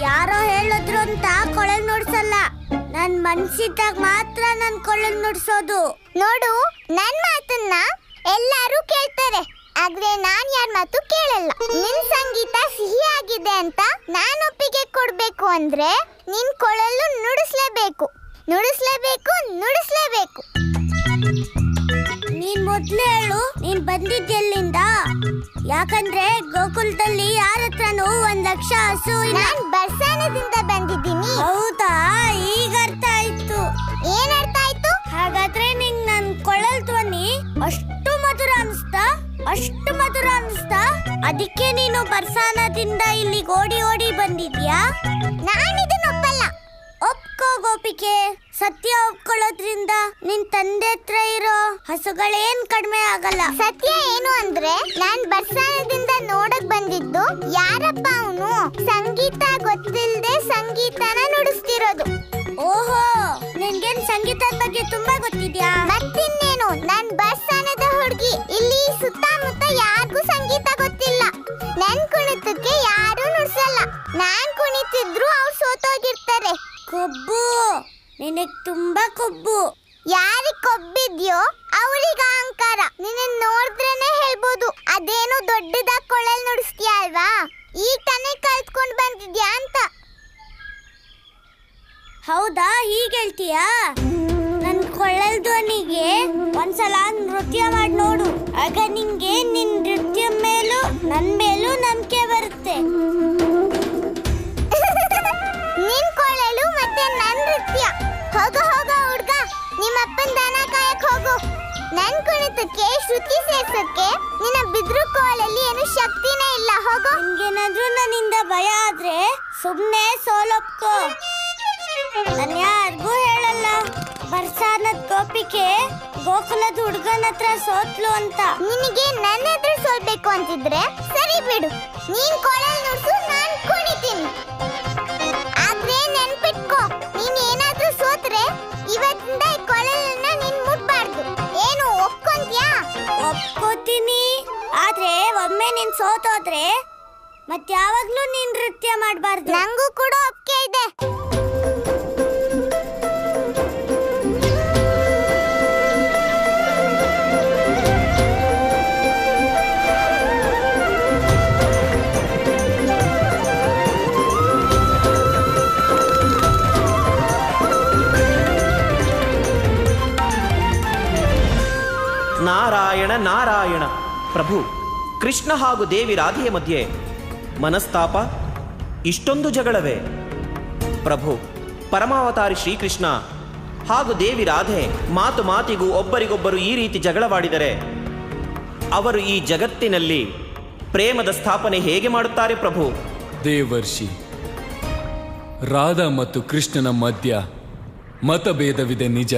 ಯಾರೋ ಹೇಳಿದ್ರು ಅಂತ ಕೊಳಲ್ ನುಡ್ಸಲ್ಲ. ನನ್ ಮನ್ಸಿದ್ದಾಗ ಮಾತ್ರ ನನ್ ಕೊಳಲ್ ನುಡ್ಸೋದು. ನೋಡು, ನನ್ ಮಾತನ್ನ ಎಲ್ಲರೂ ಕೇಳ್ತಾರೆ, ಆದ್ರೆ ನಾನ್ ಯಾರ ಮಾತು ಕೇಳಲ್ಲ. ನಿನ್ ಸಂಗೀತ ಸಿಹಿಯಾಗಿದೆ ಅಂತ ನಾನ್ ಒಪ್ಪಿಗೆ ಕೊಡ್ಬೇಕು ಅಂದ್ರೆ ನಿನ್ ಕೊಳಲು ನುಡಿಸ್ಲೇಬೇಕು. ನೀನ್ ಮೊದ್ಲು ಹೇಳು, ನೀನ್ ಬಂದಿದ್ದೆಲ್ಲಿಂದ? ಯಾಕಂದ್ರೆ ಗೋಕುಲದಲ್ಲಿ ಯಾರ ಹತ್ರನೂ 1,00,000 ಹಸು ಇಲ್ಲ. ನಾನ್ ಬರ್ಸಾನದಿಂದ ಬಂದಿದ್ದೀನಿ. ಹೌದಾ? ಈಗ ಅರ್ಥ ಆಯ್ತು. ಏನ್ ಅರ್ಥ ಆಯ್ತು? ಹಾಗಾದ್ರೆ ನಿಂಗ್ ನನ್ ಕೊಳಲ್ ಧ್ವನಿ ಅಷ್ಟು ಮಧುರ ಅನಿಸ್ತಾ? ಅದಕ್ಕೆ ನೀನು ಬರ್ಸಾನದಿಂದ ಇಲ್ಲಿ ಓಡಿ ಬಂದಿದ್ಯಾ? ನಾನಿದನ್ನ ಒಪ್ಪಲ್ಲ. ಒಪ್ಕೋ ಗೋಪಿಕೆ. ಸತ್ಯ ಒಪ್ಕೊಳ್ಳೋದ್ರಿಂದ ನಿನ್ ತಂದೆ ಹತ್ರ ಇರೋ ಹಸುಗಳೇನ್ ಕಡಿಮೆ ಆಗಲ್ಲ. ಸತ್ಯ ಏನು ಅಂದ್ರೆ, ನಾನ್ ಬರ್ಸಾನದಿಂದ ನೋಡಕ್ ಬಂದಿದ್ದು ಯಾರಪ್ಪ ಅವನು ಸಂಗೀತ ಗೊತ್ತಿಲ್ದೆ ಸಂಗೀತನ ನುಡಿಸ್ತಿರೋದು. ಓಹೋ, ನಿನ್ಗೇನ್ ಸಂಗೀತದ ಬಗ್ಗೆ ತುಂಬಾ ಗೊತ್ತಿದ್ಯಾ? ಮತ್ತಿನ್ನೇನು, ನಾನ್ ಬರ್ಸಾನದ ಹುಡುಗಿ. ಇಲ್ಲಿ ಸುತ್ತಮುತ್ತ ಯಾರಿಗೂ ಸಂಗೀತ ಗೊತ್ತಿಲ್ಲ. ನನ್ ಕುಣಿತಕ್ಕೆ ಯಾರು ನುಡ್ಸಲ್ಲ. ನಾನ್ ಕುಣಿತಿದ್ರು ಅವ್ರು ಸೋತೋಗಿರ್ತಾರೆ. ಕೊಬ್ಬು, ನಿನಗ್ ತುಂಬಾ ಕೊಬ್ಬು. ಯಾರಿಗ್ ಕೊಬ್ಬಿದ್ಯೋ ಅವ್ರಿಗೆ ಅಹಂಕಾರ. ನಿನ್ನ ನೋಡಿದ್ರೇನೆ ಹೇಳ್ಬೋದು ಅದೇನು ದೊಡ್ಡದಾಗಿ ಕೊಳಲ್ ನುಡಿಸ್ತೀಯ ಅಲ್ವಾ, ಈಗ ತಾನೇ ಕಲ್ತ್ಕೊಂಡ್ ಬಂದಿದ್ಯಾ ಅಂತ. ಹೌದಾ? ಹೀಗೆ ಹೇಳ್ತೀಯಾ? ನನ್ ಕೊಳಲ್ ಧ್ವನಿಗೆ ಒಂದ್ಸಲ ನೃತ್ಯ ಮಾಡಿ ನೋಡು. ಆಗ ನಿಂಗೆ ನಿನ್ ನೃತ್ಯ ಮೇಲೂ ನನ್ ಮೇಲೂ ನಂಬಿಕೆ ಬರುತ್ತೆ. ನಿನ್ ಕೊಳಲು ಮತ್ತೆ ನನ್ ನೃತ್ಯ. ಹೋಗೋ ಹುಡ್ಗ, ನಿಮ್ಮಪ್ಪನ ದನ ಕಾಯಕ್ ಹೋಗು. ನನ್ ಕುಣಿತಕ್ಕೆ ಶ್ರುತಿ ಸೇರ್ಸಕ್ಕೆ ನಿನ್ನ ಬಿದ್ರು ಕೋಲಲ್ಲಿ ಏನು ಶಕ್ತಿನೇ ಇಲ್ಲ. ಹೋಗೋ. ನಿನ್ಗೇನಾದ್ರೂ ನನ್ನಿಂದ ಭಯ ಆದ್ರೆ ಸುಮ್ನೆ ಸೋಲೊಪ್ಕೋ. ನಾನು ಯಾರಿಗೂ ಹೇಳಲ್ಲ. ಬರ್ಸಾನದ್ ಗೋಪಿಕೆ ಗೋಕುಲದ ಹುಡುಗನ ಹತ್ರ ಸೋತ್ಲು ಅಂತ. ನಿನಗೆ ನನ್ನ ಎದುರು ಸೋಲ್ಬೇಕು ಅಂತಿದ್ರೆ ಸರಿ ಬಿಡು, ನೀನ್ ಕೊಳಲ್ ನುಡ್ಸು, ನಾನ್ ಕುಣಿತೀನಿ. ಆದ್ರೆ ನೆನ್ಪಿಟ್ಕೋ, ನೀನ್ ಏನಾದ್ರೂ ಸೋತ್ರೆ ಇವತ್ತಿಂದ ಈ ಕೊಳಲನ್ನ ನೀನ್ ಮುಟ್ಬಾರ್ದು. ಏನು ಒಪ್ಕೊಂತ್ಯಾ? ಸೋತೋದ್ರೆ ಮತ್ಯಾವಾಗ್ಲೂ ನೀನ್ ನೃತ್ಯ ಮಾಡಬಾರ್ದು. ನಂಗೂ ಕೂಡ ಒಪ್ಪಿಗೆ ಇದೆ. ನಾರಾಯಣ ನಾರಾಯಣ. ಪ್ರಭು, ಕೃಷ್ಣ ಹಾಗೂ ದೇವಿ ರಾಧೆಯ ಮಧ್ಯೆ ಮನಸ್ತಾಪ, ಇಷ್ಟೊಂದು ಜಗಳವೇ? ಪ್ರಭು, ಪರಮಾವತಾರಿ ಶ್ರೀಕೃಷ್ಣ ಹಾಗೂ ದೇವಿ ರಾಧೆ ಮಾತು ಮಾತಿಗೂ ಒಬ್ಬರಿಗೊಬ್ಬರು ಈ ರೀತಿ ಜಗಳವಾಡಿದರೆ ಅವರು ಈ ಜಗತ್ತಿನಲ್ಲಿ ಪ್ರೇಮದ ಸ್ಥಾಪನೆ ಹೇಗೆ ಮಾಡುತ್ತಾರೆ ಪ್ರಭು? ದೇವರ್ಷಿ, ರಾಧಾ ಮತ್ತು ಕೃಷ್ಣನ ಮಧ್ಯ ಮತಭೇದವಿದೆ ನಿಜ,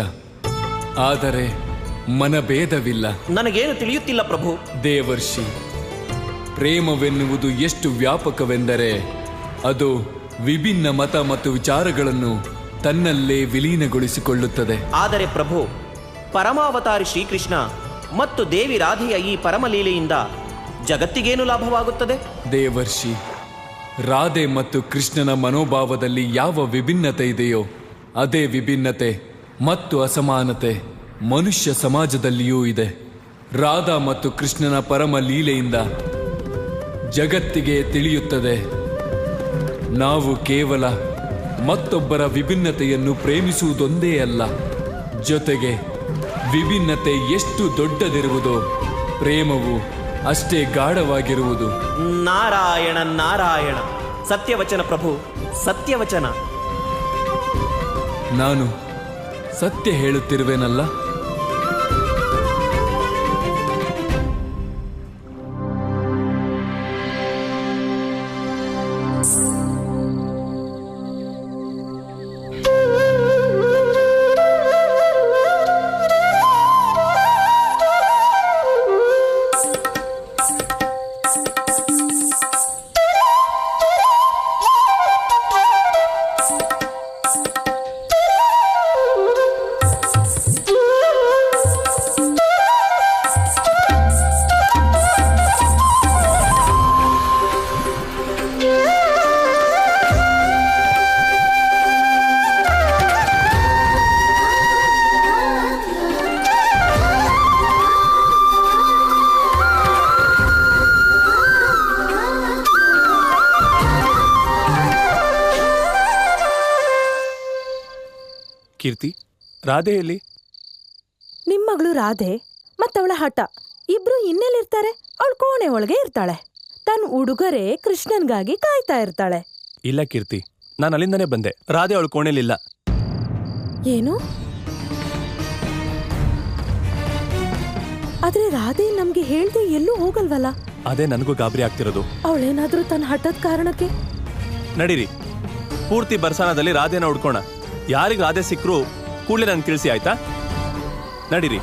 ಆದರೆ ಮನಭೇದವಿಲ್ಲ. ನನಗೇನು ತಿಳಿಯುತ್ತಿಲ್ಲ ಪ್ರಭು. ದೇವರ್ಷಿ, ಪ್ರೇಮವೆನ್ನುವುದು ಎಷ್ಟು ವ್ಯಾಪಕವೆಂದರೆ ಅದು ವಿಭಿನ್ನ ಮತ ಮತ್ತು ವಿಚಾರಗಳನ್ನು ತನ್ನಲ್ಲೇ ವಿಲೀನಗೊಳಿಸಿಕೊಳ್ಳುತ್ತದೆ. ಆದರೆ ಪ್ರಭು, ಪರಮಾವತಾರಿ ಶ್ರೀಕೃಷ್ಣ ಮತ್ತು ದೇವಿ ರಾಧೆಯ ಈ ಪರಮಲೀಲೆಯಿಂದ ಜಗತ್ತಿಗೇನು ಲಾಭವಾಗುತ್ತದೆ? ದೇವರ್ಷಿ, ರಾಧೆ ಮತ್ತು ಕೃಷ್ಣನ ಮನೋಭಾವದಲ್ಲಿ ಯಾವ ವಿಭಿನ್ನತೆ ಇದೆಯೋ ಅದೇ ವಿಭಿನ್ನತೆ ಮತ್ತು ಅಸಮಾನತೆ ಮನುಷ್ಯ ಸಮಾಜದಲ್ಲಿಯೂ ಇದೆ. ರಾಧಾ ಮತ್ತು ಕೃಷ್ಣನ ಪರಮ ಲೀಲೆಯಿಂದ ಜಗತ್ತಿಗೆ ತಿಳಿಯುತ್ತದೆ, ನಾವು ಕೇವಲ ಮತ್ತೊಬ್ಬರ ವಿಭಿನ್ನತೆಯನ್ನು ಪ್ರೇಮಿಸುವುದೊಂದೇ ಅಲ್ಲ, ಜೊತೆಗೆ ವಿಭಿನ್ನತೆ ಎಷ್ಟು ದೊಡ್ಡದಿರುವುದೋ ಪ್ರೇಮವು ಅಷ್ಟೇ ಗಾಢವಾಗಿರುವುದು. ನಾರಾಯಣ ನಾರಾಯಣ. ಸತ್ಯವಚನ ಪ್ರಭು, ಸತ್ಯವಚನ. ನಾನು ಸತ್ಯ ಹೇಳುತ್ತಿರುವೆನಲ್ಲ? ಕೀರ್ತಿ, ರಾಧೆಯಲ್ಲಿ? ನಿಮ್ ಮಗಳು ರಾಧೆ ಮತ್ತವಳ ಹಠ ಇಬ್ರು ಇನ್ನೆಲ್ಲಿರ್ತಾರೆ? ಅವಳು ಕೋಣೆ ಒಳಗೆ ಇರ್ತಾಳೆ. ತನ್ನ ಉಡುಗೊರೆ ಕೃಷ್ಣನ್ಗಾಗಿ ಕಾಯ್ತಾ ಇರ್ತಾಳೆ. ಇಲ್ಲ ಕೀರ್ತಿ, ನಾನು ಅಲ್ಲಿಂದನೇ ಬಂದೆ. ರಾಧೆ ಅವಳು ಕೋಣೆಲಿಲ್ಲ. ಏನು? ಆದ್ರೆ ರಾಧೆ ನಮ್ಗೆ ಹೇಳ್ದೆ ಎಲ್ಲೂ ಹೋಗಲ್ವಲ್ಲ? ಅದೇ ನನಗೂ ಗಾಬರಿ ಆಗ್ತಿರೋದು. ಅವಳೇನಾದ್ರೂ ತನ್ನ ಹಠದ ಕಾರಣಕ್ಕೆ? ನಡೀರಿ, ಪೂರ್ತಿ ಬರ್ಸಾನದಲ್ಲಿ ರಾಧೆನ ಹುಡ್ಕೋಣ. ಯಾರಿಗೆ ರಾಧೆ ಸಿಕ್ಕರು ಕೂಡಲೇ ನಂಗೆ ತಿಳಿಸಿ, ಆಯ್ತಾ? ನಡೀರಿ.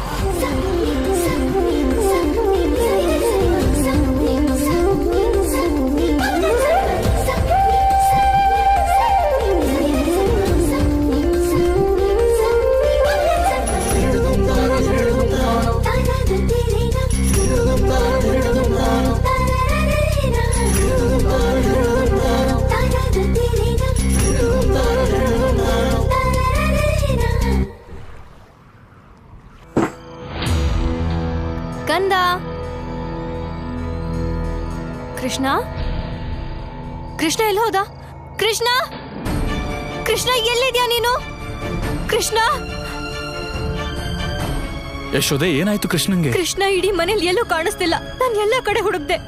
ಕಂದ, ಕೃಷ್ಣ, ಕೃಷ್ಣ ಎಲ್ಲಿ ಹೋದ? ಕೃಷ್ಣ, ಕೃಷ್ಣ ಎಲ್ಲಿದ್ಯಾ ನೀನು? ಕೃಷ್ಣ, ಯಶೋದೆ, ಏನಾಯ್ತು ಕೃಷ್ಣಂಗೆ? ಕೃಷ್ಣ ಇಡೀ ಮನೇಲಿ ಎಲ್ಲೂ ಕಾಣಿಸ್ತಿಲ್ಲ. ನಾನು ಎಲ್ಲ ಕಡೆ ಹುಡುಕ್ದೆ.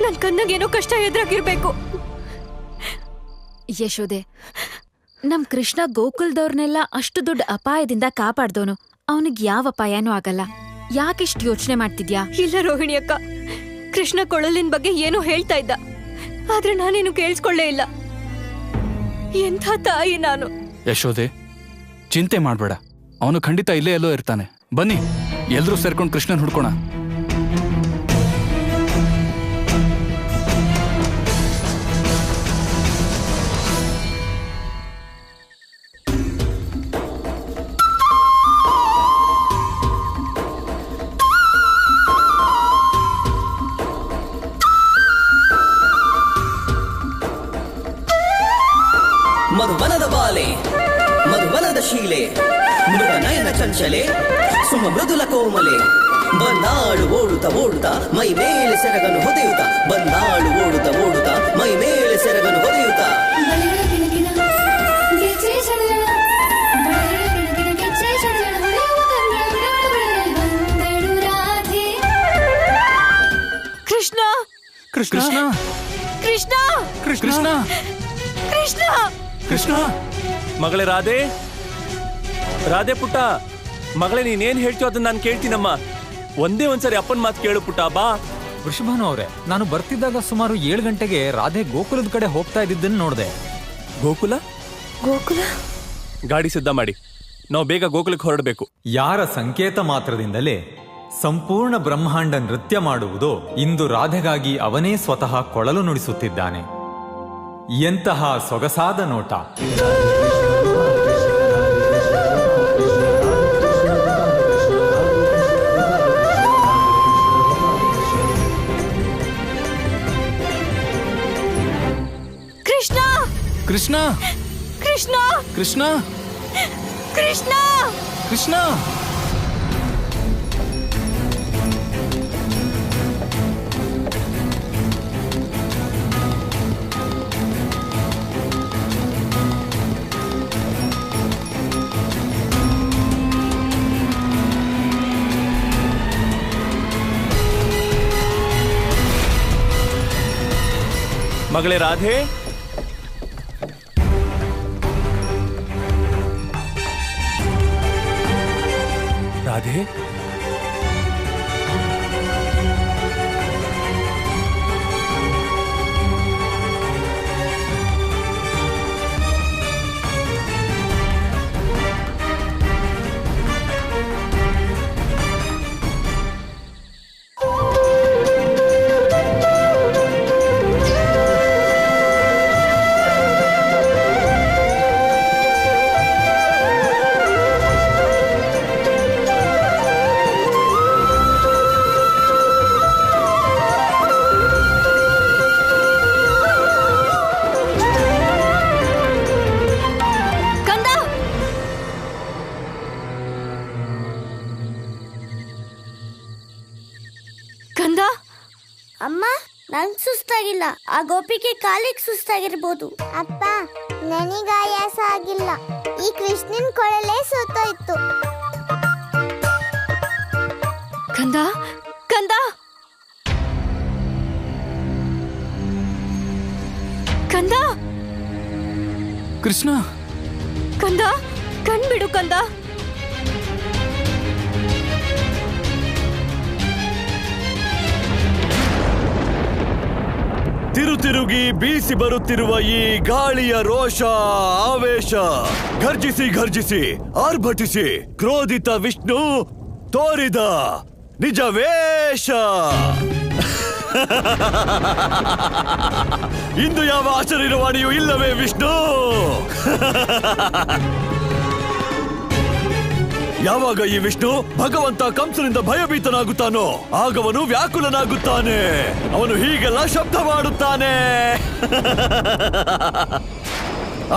ನನ್ ಕಣ್ಣಗೇನೋ ಕಷ್ಟ ಎದುರಾಗಿರ್ಬೇಕು. ಯಶೋದೆ, ನಮ್ ಕೃಷ್ಣ ಗೋಕುಲ್ದವ್ರನ್ನೆಲ್ಲ ಅಷ್ಟು ದೊಡ್ಡ ಅಪಾಯದಿಂದ ಕಾಪಾಡ್ದವನು. ಅವನಿಗೆ ಯಾವ ಅಪಾಯನೂ ಆಗಲ್ಲ. ಯಾಕಿಷ್ಟು ಯೋಚನೆ ಮಾಡ್ತಿದ್ಯಾ? ಇಲ್ಲ ರೋಹಿಣಿ ಅಕ್ಕ, ಕೃಷ್ಣ ಕೊಳಲಿನ ಬಗ್ಗೆ ಏನೋ ಹೇಳ್ತಾ ಇದ್ದ, ಆದ್ರೆ ನಾನೇನು ಕೇಳಿಸ್ಕೊಳ್ಳೇ ಇಲ್ಲ. ಎಂಥ ತಾಯಿ ನಾನು. ಯಶೋದೆ, ಚಿಂತೆ ಮಾಡ್ಬೇಡ, ಅವನು ಖಂಡಿತ ಇಲ್ಲೇ ಎಲ್ಲೋ ಇರ್ತಾನೆ. ಬನ್ನಿ, ಎಲ್ರೂ ಸೇರ್ಕೊಂಡು ಕೃಷ್ಣನ್ ಹುಡ್ಕೋಣ. ಮಂದಸ್ಮಿತದ ಬಾಲೆ ಮಧುವನದ ಶೀಲೆ ಮೃಗ ನಯನ ಚಂಚಲೆ ಸುಮ ಮೃದುಲ ಕೋಮಲೆ ಬಂದಾಳು ಓಡುತ್ತ ಓಡುತ್ತ ಮೈ ಮೇಲೆ ಸೆರಗನು ಹೊದೆಯುತ್ತ ಬಂದಾಳು ಓಡುತ್ತ ಓಡುತ್ತ ಮೈ ಮೇಲೆ ಸೆರಗನು ಹೊದೆಯುತ್ತ ಕೃಷ್ಣ ಕೃಷ್ಣ ಕೃಷ್ಣ ಕೃಷ್ಣ ಕೃಷ್ಣ ಕೃಷ್ಣ ಮಗಳೇ ರಾಧೆ ರಾಧೆ ಪುಟ್ಟ ಮಗಳೇ ನೀನೇನ್ ಹೇಳ್ತೀಯೋ ಅದನ್ನ ನಾನು ಕೇಳ್ತೀನಮ್ಮ. ಒಂದೇ ಒಂದ್ಸರಿ ಅಪ್ಪನ ಮಾತು ಕೇಳು ಪುಟ್ಟ, ಬಾ. ವೃಷಭಾನು ಅವರೇ, ನಾನು ಬರ್ತಿದ್ದಾಗ ಸುಮಾರು 7 ಗಂಟೆಗೆ ರಾಧೆ ಗೋಕುಲದ ಕಡೆ ಹೋಗ್ತಾ ಇದ್ದಿದ್ದನ್ನು ನೋಡಿದೆ. ಗೋಕುಲ ಗೋಕುಲ ಗಾಡಿ ಸಿದ್ಧ ಮಾಡಿ, ನಾವು ಬೇಗ ಗೋಕುಲಕ್ಕೆ ಹೊರಡಬೇಕು. ಯಾರ ಸಂಕೇತ ಮಾತ್ರದಿಂದಲೇ ಸಂಪೂರ್ಣ ಬ್ರಹ್ಮಾಂಡ ನೃತ್ಯ ಮಾಡುವುದೋ ಇಂದು ರಾಧೆಗಾಗಿ ಅವನೇ ಸ್ವತಃ ಕೊಳಲು ನುಡಿಸುತ್ತಿದ್ದಾನೆ. ಎಂತಹ ಸೊಗಸಾದ ನೋಟ! ಕೃಷ್ಣ ಕೃಷ್ಣ ಕೃಷ್ಣ ಕೃಷ್ಣ ಕೃಷ್ಣ ಕೃಷ್ಣ ಮಗಳೇ ರಾಧೆ, ರಾಧೆ ಅಮ್ಮ, ನಂಗ್ ಸುಸ್ತಾಗಿಲ್ಲ. ಆ ಗೋಪಿಗೆ ಕಾಲಿಗೆ ಸುಸ್ತಾಗಿರ್ಬೋದು. ಅಪ್ಪ, ನನಗ ಆಯಾಸ ಆಗಿಲ್ಲ. ಈ ಕೃಷ್ಣನ್ ಕೊಳಲೇ ಸೋತೋಯ್ತು. ಕಂದ ಕಂದ ಕಂದ ಕೃಷ್ಣ ಕಂದ ಕಣ್ಬಿಡು ಕಂದ. ತಿರುತಿರುಗಿ ಬೀಸಿ ಬರುತ್ತಿರುವ ಈ ಗಾಳಿಯ ರೋಷ ಆವೇಶ ಘರ್ಜಿಸಿ ಘರ್ಜಿಸಿ ಆರ್ಭಟಿಸಿ ಕ್ರೋಧಿತ ವಿಷ್ಣು ತೋರಿದ ನಿಜ ವೇಷ. ಇಂದು ಯಾವ ಅಶರೀರವಾಣಿಯೂ ಇಲ್ಲವೇ ವಿಷ್ಣು? ಯಾವಾಗ ಈ ವಿಷ್ಣು ಭಗವಂತ ಕಂಸನಿಂದ ಭಯಭೀತನಾಗುತ್ತಾನೋ ಆಗವನು ವ್ಯಾಕುಲನಾಗುತ್ತಾನೆ. ಅವನು ಹೀಗೆಲ್ಲ ಶಬ್ದ ಮಾಡುತ್ತಾನೆ.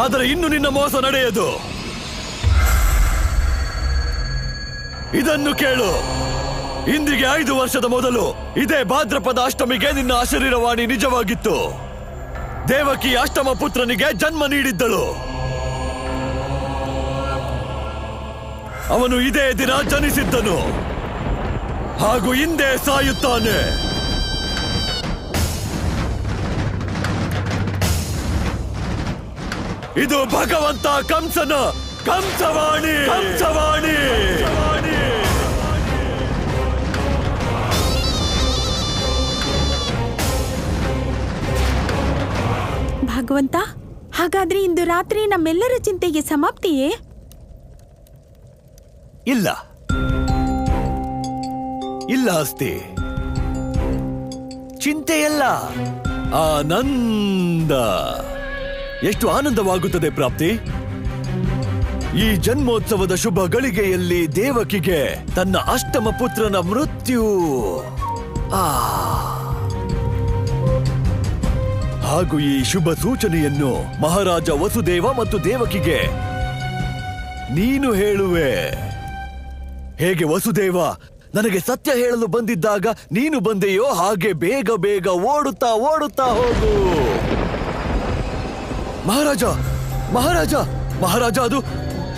ಆದರೆ ಇನ್ನು ನಿನ್ನ ಮೋಸ ನಡೆಯದು. ಇದನ್ನು ಕೇಳು. ಇಂದಿಗೆ 5 ವರ್ಷದ ಮೊದಲು ಇದೇ ಭಾದ್ರಪದ ಅಷ್ಟಮಿಗೆ ನಿನ್ನ ಅಶರೀರವಾಣಿ ನಿಜವಾಗಿತ್ತು. ದೇವಕಿ ಅಷ್ಟಮ ಪುತ್ರನಿಗೆ ಜನ್ಮ ನೀಡಿದ್ದಳು. ಅವನು ಇದೇ ದಿನ ಜನಿಸಿದ್ದನು ಹಾಗೂ ಹಿಂದೆ ಸಾಯುತ್ತಾನೆ. ಇದು ಭಗವಂತ ಕಂಸನ ಕಂಸವಾಣಿ. ಕಂಸವಾಣಿ. ಭಗವಂತ, ಹಾಗಾದ್ರೆ ಇಂದು ರಾತ್ರಿ ನಮ್ಮೆಲ್ಲರ ಚಿಂತೆಗೆ ಸಮಾಪ್ತಿಯೇ? ಇಲ್ಲ ಇಲ್ಲ ಅಸ್ತಿ, ಚಿಂತೆಯಲ್ಲ, ಆನಂದ. ಎಷ್ಟು ಆನಂದವಾಗುತ್ತದೆ ಪ್ರಾಪ್ತಿ. ಈ ಜನ್ಮೋತ್ಸವದ ಶುಭ ಗಳಿಗೆಯಲ್ಲಿ ದೇವಕಿಗೆ ತನ್ನ ಅಷ್ಟಮ ಪುತ್ರನ ಮೃತ್ಯು. ಹಾಗೂ ಈ ಶುಭ ಸೂಚನೆಯನ್ನು ಮಹಾರಾಜ ವಸುದೇವ ಮತ್ತು ದೇವಕಿಗೆ ನೀನು ಹೇಳುವೆ. ಹೇಗೆ ವಸುದೇವ ನನಗೆ ಸತ್ಯ ಹೇಳಲು ಬಂದಿದ್ದಾಗ ನೀನು ಬಂದೆಯೋ, ಹಾಗೆ ಬೇಗ ಬೇಗ ಓಡುತ್ತಾ ಓಡುತ್ತಾ ಹೋಗು. ಮಹಾರಾಜ ಮಹಾರಾಜ ಮಹಾರಾಜ, ಅದು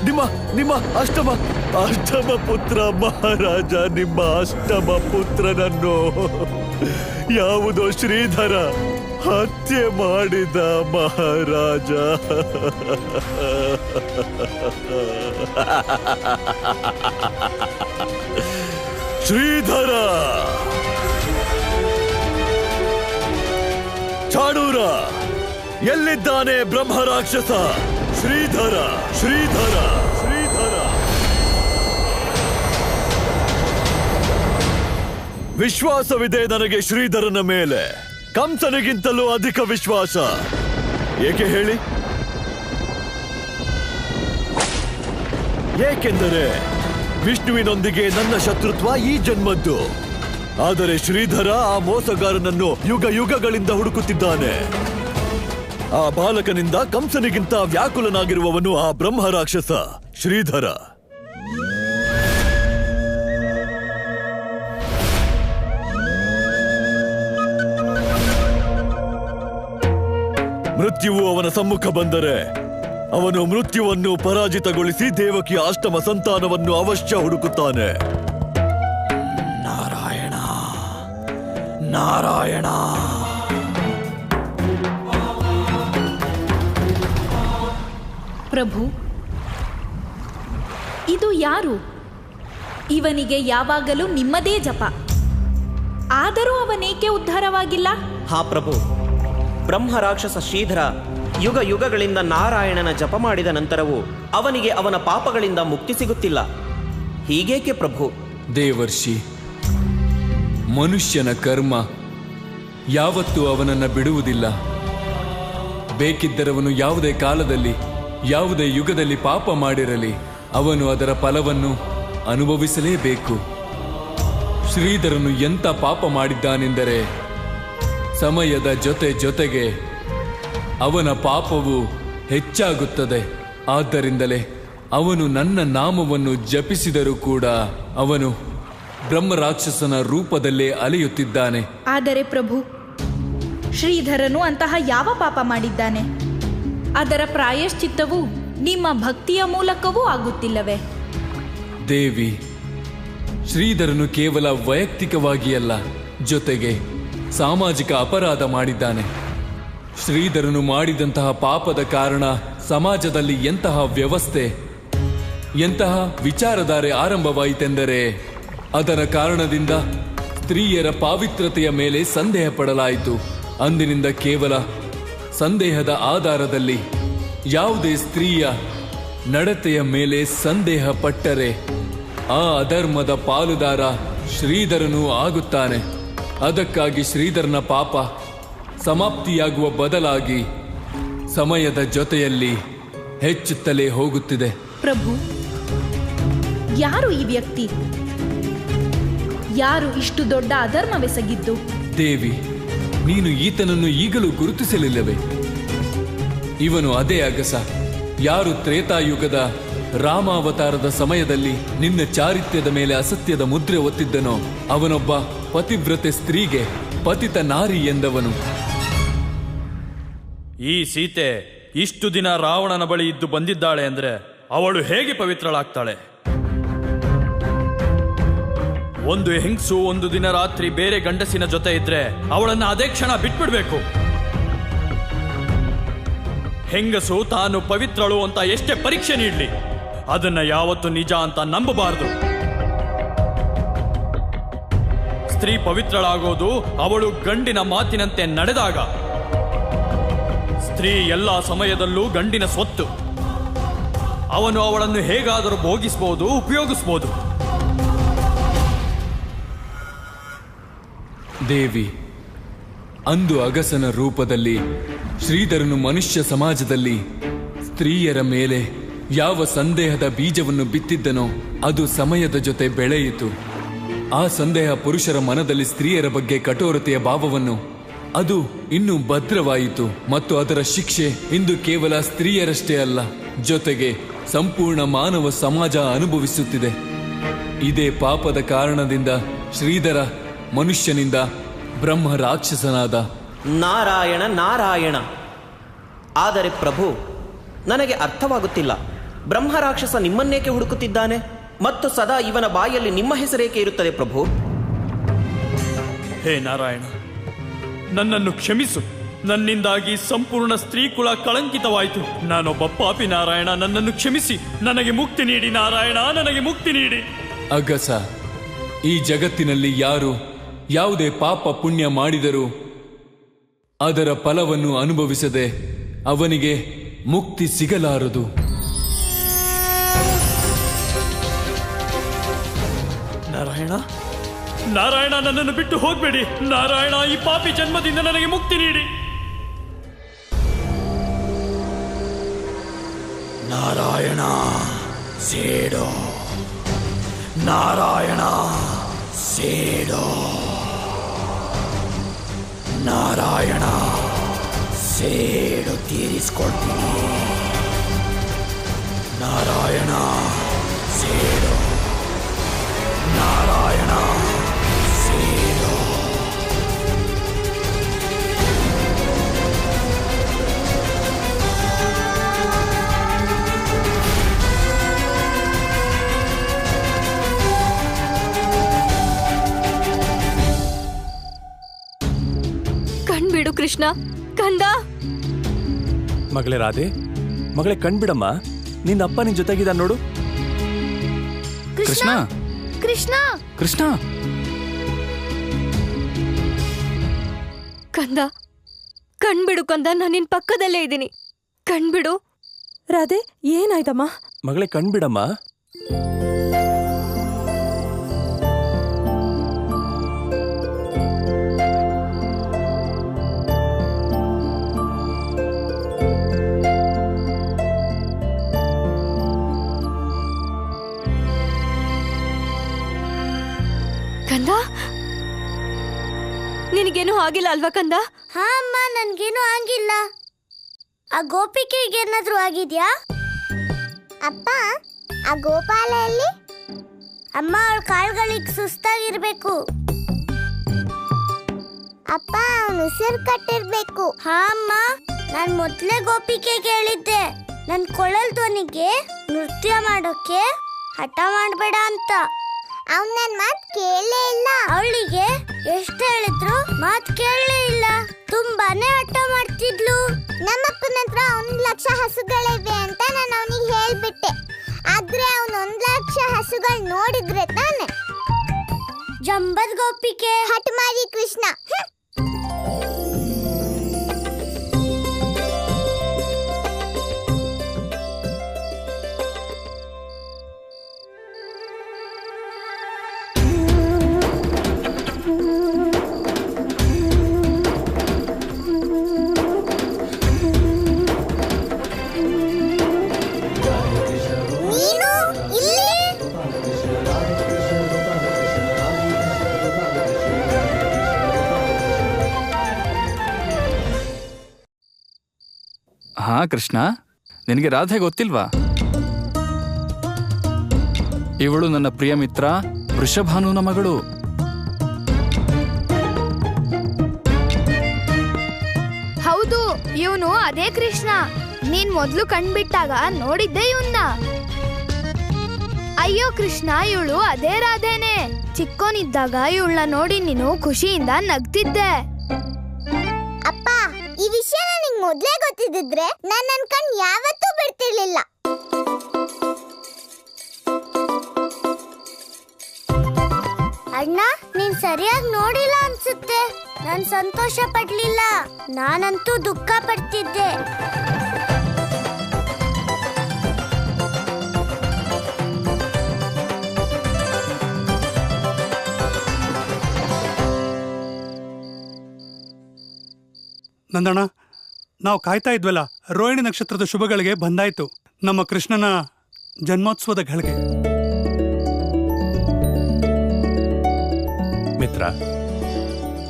ನಿಮ್ಮ ನಿಮ್ಮ ಅಷ್ಟಮ ಪುತ್ರ ಮಹಾರಾಜ. ನಿಮ್ಮ ಅಷ್ಟಮ ಪುತ್ರನನ್ನು ಯಾವುದೋ ಶ್ರೀಧರ ಹತ್ಯೆ ಮಾಡಿದ ಮಹಾರಾಜ. ಶ್ರೀಧರ, ಚಾಣೂರ, ಎಲ್ಲಿದ್ದಾನೆ ಬ್ರಹ್ಮ ರಾಕ್ಷಸ? ಶ್ರೀಧರ ಶ್ರೀಧರ ಶ್ರೀಧರ. ವಿಶ್ವಾಸವಿದೆ ನನಗೆ ಶ್ರೀಧರನ ಮೇಲೆ, ಕಂಸನಿಗಿಂತಲೂ ಅಧಿಕ ವಿಶ್ವಾಸ. ಏಕೆ ಹೇಳಿ? ಏಕೆಂದರೆ ವಿಷ್ಣುವಿನೊಂದಿಗೆ ನನ್ನ ಶತ್ರುತ್ವ ಈ ಜನ್ಮದ್ದು. ಆದರೆ ಶ್ರೀಧರ ಆ ಮೋಸಗಾರನನ್ನು ಯುಗ ಯುಗಗಳಿಂದ ಹುಡುಕುತ್ತಿದ್ದಾನೆ. ಆ ಬಾಲಕನಿಂದ ಕಂಸನಿಗಿಂತ ವ್ಯಾಕುಲನಾಗಿರುವವನು ಆ ಬ್ರಹ್ಮ ರಾಕ್ಷಸ ಶ್ರೀಧರ. ಮೃತ್ಯುವು ಅವನ ಸಮ್ಮುಖ ಬಂದರೆ ಅವನು ಮೃತ್ಯುವನ್ನು ಪರಾಜಿತಗೊಳಿಸಿ ದೇವಕಿಯ ಅಷ್ಟಮ ಸಂತಾನವನ್ನು ಅವಶ್ಯ ಹುಡುಕುತ್ತಾನೆ. ನಾರಾಯಣ ನಾರಾಯಣ. ಪ್ರಭು, ಇದು ಯಾರು? ಇವನಿಗೆ ಯಾವಾಗಲೂ ನಿಮ್ಮದೇ ಜಪ. ಆದರೂ ಅವನೇಕೆ ಉದ್ಧಾರವಾಗಿಲ್ಲ? ಹಾ ಪ್ರಭು, ಬ್ರಹ್ಮ ರಾಕ್ಷಸ ಶ್ರೀಧರ ಯುಗ ಯುಗಗಳಿಂದ ನಾರಾಯಣನ ಜಪ ಮಾಡಿದ ನಂತರವೂ ಅವನಿಗೆ ಅವನ ಪಾಪಗಳಿಂದ ಮುಕ್ತಿ ಸಿಗುತ್ತಿಲ್ಲ. ಹೀಗೇಕೆ ಪ್ರಭು? ದೇವರ್ಷಿ, ಮನುಷ್ಯನ ಕರ್ಮ ಯಾವತ್ತೂ ಅವನನ್ನು ಬಿಡುವುದಿಲ್ಲ. ಬೇಕಿದ್ದರವನು ಯಾವುದೇ ಕಾಲದಲ್ಲಿ ಯಾವುದೇ ಯುಗದಲ್ಲಿ ಪಾಪ ಮಾಡಿರಲಿ, ಅವನು ಅದರ ಫಲವನ್ನು ಅನುಭವಿಸಲೇಬೇಕು. ಶ್ರೀಧರನು ಎಂಥ ಪಾಪ ಮಾಡಿದ್ದಾನೆಂದರೆ ಸಮಯದ ಜೊತೆಗೆ ಅವನ ಪಾಪವು ಹೆಚ್ಚಾಗುತ್ತದೆ. ಆದ್ದರಿಂದಲೇ ಅವನು ನನ್ನ ನಾಮವನ್ನು ಜಪಿಸಿದರೂ ಕೂಡ ಅವನು ಬ್ರಹ್ಮರಾಕ್ಷಸನ ರೂಪದಲ್ಲೇ ಅಲೆಯುತ್ತಿದ್ದಾನೆ. ಆದರೆ ಪ್ರಭು, ಶ್ರೀಧರನು ಅಂತಹ ಯಾವ ಪಾಪ ಮಾಡಿದ್ದಾನೆ? ಅದರ ಪ್ರಾಯಶ್ಚಿತ್ತವು ನಿಮ್ಮ ಭಕ್ತಿಯ ಮೂಲಕವೂ ಆಗುತ್ತಿಲ್ಲವೇ? ದೇವಿ, ಶ್ರೀಧರನು ಕೇವಲ ವೈಯಕ್ತಿಕವಾಗಿ ಅಲ್ಲ, ಜೊತೆಗೆ ಸಾಮಾಜಿಕ ಅಪರಾಧ ಮಾಡಿದ್ದಾನೆ. ಶ್ರೀಧರನು ಮಾಡಿದಂತಹ ಪಾಪದ ಕಾರಣ ಸಮಾಜದಲ್ಲಿ ಎಂತಹ ವ್ಯವಸ್ಥೆ, ಎಂತಹ ವಿಚಾರಧಾರೆ ಆರಂಭವಾಯಿತೆಂದರೆ ಅದರ ಕಾರಣದಿಂದ ಸ್ತ್ರೀಯರ ಪಾವಿತ್ರತೆಯ ಮೇಲೆ ಸಂದೇಹ ಪಡಲಾಯಿತು. ಅಂದಿನಿಂದ ಕೇವಲ ಸಂದೇಹದ ಆಧಾರದಲ್ಲಿ ಯಾವುದೇ ಸ್ತ್ರೀಯ ನಡತೆಯ ಮೇಲೆ ಸಂದೇಹ ಪಟ್ಟರೆ ಆ ಅಧರ್ಮದ ಪಾಲುದಾರ ಶ್ರೀಧರನು ಆಗುತ್ತಾನೆ. ಅದಕ್ಕಾಗಿ ಶ್ರೀಧರನ ಪಾಪ ಸಮಾಪ್ತಿಯಾಗುವ ಬದಲಾಗಿ ಸಮಯದ ಜೊತೆಯಲ್ಲಿ ಹೆಚ್ಚುತ್ತಲೇ ಹೋಗುತ್ತಿದೆ. ಪ್ರಭು, ಯಾರು ಈ ವ್ಯಕ್ತಿ? ಯಾರು ಇಷ್ಟು ದೊಡ್ಡ ಅಧರ್ಮವೆಸಗಿದ್ದು? ದೇವಿ, ನೀನು ಈತನನ್ನು ಈಗಲೂ ಗುರುತಿಸಲಿಲ್ಲವೇ? ಇವನು ಅದೇ ಅಗಸ, ಯಾರು ತ್ರೇತಾಯುಗದ ರಾಮಾವತಾರದ ಸಮಯದಲ್ಲಿ ನಿನ್ನ ಚಾರಿತ್ರ್ಯದ ಮೇಲೆ ಅಸತ್ಯದ ಮುದ್ರೆ ಒತ್ತಿದ್ದನೋ ಅವನೊಬ್ಬ ಪತಿವ್ರತೆ ಸ್ತ್ರೀಗೆ ಪತಿತ ನಾರಿ ಎಂದವನು. ಈ ಸೀತೆ ಇಷ್ಟು ದಿನ ರಾವಣನ ಬಳಿ ಇದ್ದು ಬಂದಿದ್ದಾಳೆ ಅಂದ್ರೆ ಅವಳು ಹೇಗೆ ಪವಿತ್ರಳಾಗ್ತಾಳೆ? ಒಂದು ಹೆಂಗಸು ಒಂದು ದಿನ ರಾತ್ರಿ ಬೇರೆ ಗಂಡಸಿನ ಜೊತೆ ಇದ್ರೆ ಅವಳನ್ನ ಅದೇ ಕ್ಷಣ ಬಿಟ್ಬಿಡ್ಬೇಕು. ಹೆಂಗಸು ತಾನು ಪವಿತ್ರಳು ಅಂತ ಎಷ್ಟೇ ಪರೀಕ್ಷೆ ನೀಡಲಿ, ಅದನ್ನ ಯಾವತ್ತು ನಿಜ ಅಂತ ನಂಬಬಾರದು. ಸ್ತ್ರೀ ಪವಿತ್ರಳಾಗೋದು ಅವಳು ಗಂಡಿನ ಮಾತಿನಂತೆ ನಡೆದಾಗ. ಸ್ತ್ರೀ ಎಲ್ಲ ಸಮಯದಲ್ಲೂ ಗಂಡಿನ ಸ್ವತ್ತು. ಅವನು ಅವಳನ್ನು ಹೇಗಾದರೂ ಭೋಗಿಸಬಹುದು, ಉಪಯೋಗಿಸಬಹುದು. ದೇವಿ, ಅಂದು ಅಗಸನ ರೂಪದಲ್ಲಿ ಶ್ರೀಧರನು ಮನುಷ್ಯ ಸಮಾಜದಲ್ಲಿ ಸ್ತ್ರೀಯರ ಮೇಲೆ ಯಾವ ಸಂದೇಹದ ಬೀಜವನ್ನು ಬಿತ್ತಿದ್ದನೋ ಅದು ಸಮಯದ ಜೊತೆ ಬೆಳೆಯಿತು. ಆ ಸಂದೇಹ ಪುರುಷರ ಮನದಲ್ಲಿ ಸ್ತ್ರೀಯರ ಬಗ್ಗೆ ಕಠೋರತೆಯ ಭಾವವನ್ನು ಅದು ಇನ್ನೂ ಭದ್ರವಾಯಿತು ಮತ್ತು ಅದರ ಶಿಕ್ಷೆ ಇಂದು ಕೇವಲ ಸ್ತ್ರೀಯರಷ್ಟೇ ಅಲ್ಲ, ಜೊತೆಗೆ ಸಂಪೂರ್ಣ ಮಾನವ ಸಮಾಜ ಅನುಭವಿಸುತ್ತಿದೆ. ಇದೇ ಪಾಪದ ಕಾರಣದಿಂದ ಶ್ರೀಧರ ಮನುಷ್ಯನಿಂದ ಬ್ರಹ್ಮ ರಾಕ್ಷಸನಾದ. ನಾರಾಯಣ ನಾರಾಯಣ. ಆದರೆ ಪ್ರಭು, ನನಗೆ ಅರ್ಥವಾಗುತ್ತಿಲ್ಲ. ಬ್ರಹ್ಮ ರಾಕ್ಷಸ ನಿಮ್ಮನ್ನೇಕೆ ಹುಡುಕುತ್ತಿದ್ದಾನೆ ಮತ್ತು ಸದಾ ಇವನ ಬಾಯಲ್ಲಿ ನಿಮ್ಮ ಹೆಸರೇಕೆ ಇರುತ್ತದೆ ಪ್ರಭು? ಹೇ ನಾರಾಯಣ, ನನ್ನನ್ನು ಕ್ಷಮಿಸು. ನನ್ನಿಂದಾಗಿ ಸಂಪೂರ್ಣ ಸ್ತ್ರೀ ಕುಲ ಕಳಂಕಿತವಾಯಿತು. ನಾನೊಬ್ಬ ಪಾಪಿ ನಾರಾಯಣ, ನನ್ನನ್ನು ಕ್ಷಮಿಸಿ. ನನಗೆ ಮುಕ್ತಿ ನೀಡಿ ನಾರಾಯಣ, ನನಗೆ ಮುಕ್ತಿ ನೀಡಿ. ಅಗಸ, ಈ ಜಗತ್ತಿನಲ್ಲಿ ಯಾರು ಯಾವುದೇ ಪಾಪ ಪುಣ್ಯ ಮಾಡಿದರೂ ಅದರ ಫಲವನ್ನು ಅನುಭವಿಸದೆ ಅವನಿಗೆ ಮುಕ್ತಿ ಸಿಗಲಾರದು. ನಾರಾಯಣ ನಾರಾಯಣ, ನನ್ನನ್ನು ಬಿಟ್ಟು ಹೋಗಬೇಡಿ ನಾರಾಯಣ. ಈ ಪಾಪಿ ಜನ್ಮದಿಂದ ನನಗೆ ಮುಕ್ತಿ ನೀಡಿ. ನಾರಾಯಣ ಸೇಡೋ, ನಾರಾಯಣ ಸೇಡೋ, ನಾರಾಯಣ ಸೇಡು ತೀರಿಸ್ಕೊಳ್ತೀನಿ. ನಾರಾಯಣ ಸೇಡು, ನಾರಾಯಣ ಸೇಡು. ಕಣ್ಬಿಡು ಕೃಷ್ಣ, ಕಂದ. ಮಗಳೇ ರಾಧೆ, ಮಗಳೇ ಕಣ್ಬಿಡಮ್ಮ, ನಿನ್ನ ಅಪ್ಪ ನಿನ್ ಜೊತೆಗಿದ ನೋಡು. ಕೃಷ್ಣ ಕೃಷ್ಣ ಕೃಷ್ಣ, ಕಂದ ಕಣ್ಬಿಡು ಕಂದ, ನಾನು ನಿನ್ ಪಕ್ಕದಲ್ಲೇ ಇದ್ದೀನಿ. ಕಣ್ಬಿಡು. ರಾಧೆ, ಏನಾಯ್ತಮ್ಮ? ಮಗಳೇ ಕಣ್ಬಿಡಮ್ಮ. ಕಂದ, ನಿನಗೇನು ಆಗಿಲ್ಲ ಅಲ್ವಾ ಕಂದ? ಹಾ ಅಮ್ಮ, ನನ್ಗೇನು ಆಗಿಲ್ಲ. ಆ ಗೋಪಿಕೆಗೆ ಏನಾದ್ರೂ ಆಗಿದ್ಯಾ? ಅಪ್ಪ, ಆ ಗೋಪಾಲ ಎಲ್ಲಿ? ಅಮ್ಮ, ಅವಳ ಕಾಲ್ಗಳಿಗೆ ಸುಸ್ತಾಗಿರ್ಬೇಕು. ಅಪ್ಪ, ಅವನು ಉಸಿರು ಕಟ್ಟಿರ್ಬೇಕು. ಹಾ ಅಮ್ಮ, ನಾನ್ ಮೊದ್ಲೇ ಗೋಪಿಕೆಗೆ ಹೇಳಿದ್ದೆ ನನ್ ಕೊಳಲ್ ಧ್ವನಿಗೆ ನೃತ್ಯ ಮಾಡೋಕೆ ಹಠ ಮಾಡ್ಬೇಡ ಅಂತ. ಅವ್ನ ನನ್ ಮಾತ್ ಕೇಳಲೇ ಇಲ್ಲ. ಅವಳಿಗೆ ಎಷ್ಟು ಹೇಳಿದ್ರು ಮಾತ್ ಕೇಳಲೇ ಇಲ್ಲ. ತುಂಬಾನೇ ಹಠ ಮಾಡ್ತಿದ್ಲು. ನಮ್ಮಪ್ಪನ ಹತ್ರ 1,00,000 ಹಸುಗಳಿವೆ ಅಂತ ನಾನು ಅವನಿಗೆ ಹೇಳ್ಬಿಟ್ಟೆ. ಆದ್ರೆ ಅವನು 1,00,000 ಹಸುಗಳು ನೋಡಿದ್ರೆ ತಾನೆ. ಜಂಬದ್ ಗೋಪಿಕೆ, ಹಠಮಾರಿ ಕೃಷ್ಣ. ಹಾ ಕೃಷ್ಣ, ನಿನಗೆ ರಾಧೆ ಗೊತ್ತಿಲ್ವಾ? ಇವಳು ನನ್ನ ಪ್ರಿಯ ಮಿತ್ರ ವೃಷಭಾನುನ ಮಗಳು. ಹೌದು, ಇವನು ಅದೇ ಕೃಷ್ಣ. ನೀನ್ ಮೊದ್ಲು ಕಣ್ಬಿಟ್ಟಾಗ ನೋಡಿದ್ದೆ ಇವನ್ನ. ಅಯ್ಯೋ ಕೃಷ್ಣ, ಇವಳು ಅದೇ ರಾಧೇನೆ. ಚಿಕ್ಕೋನಿದ್ದಾಗ ಇವಳನ್ನ ನೋಡಿ ನೀನು ಖುಷಿಯಿಂದ ನಗ್ತಿದ್ದೆ. ಅಪ್ಪ, ಈ ವಿಷಯ ನನಗೆ ಮೊದ್ಲೇ ಗೊತ್ತಿದ್ದಿದ್ರೆ ನಾನು ನನ್ನ ಕಣ್ ಯಾವತ್ತೂ ಬಿಡ್ತಿರ್ಲಿಲ್ಲ. ಅಣ್ಣ, ನೀನ್ ಸರಿಯಾಗಿ ನೋಡಿಲ್ಲ ಅನ್ಸುತ್ತೆ. ನಾನ್ ಸಂತೋಷ ಪಡ್ಲಿಲ್ಲ, ನಾನಂತೂ ದುಃಖ ಪಡ್ತಿದ್ದೆ. ನಂದಣ್ಣ, ನಾವು ಕಾಯ್ತಾ ಇದ್ವಲ್ಲ, ರೋಹಿಣಿ ನಕ್ಷತ್ರದ ಶುಭಗಳಿಗೆ ಬಂದಾಯ್ತು. ನಮ್ಮ ಕೃಷ್ಣನ ಜನ್ಮೋತ್ಸವದ ಗಳಿಗೆ. ಮಿತ್ರ,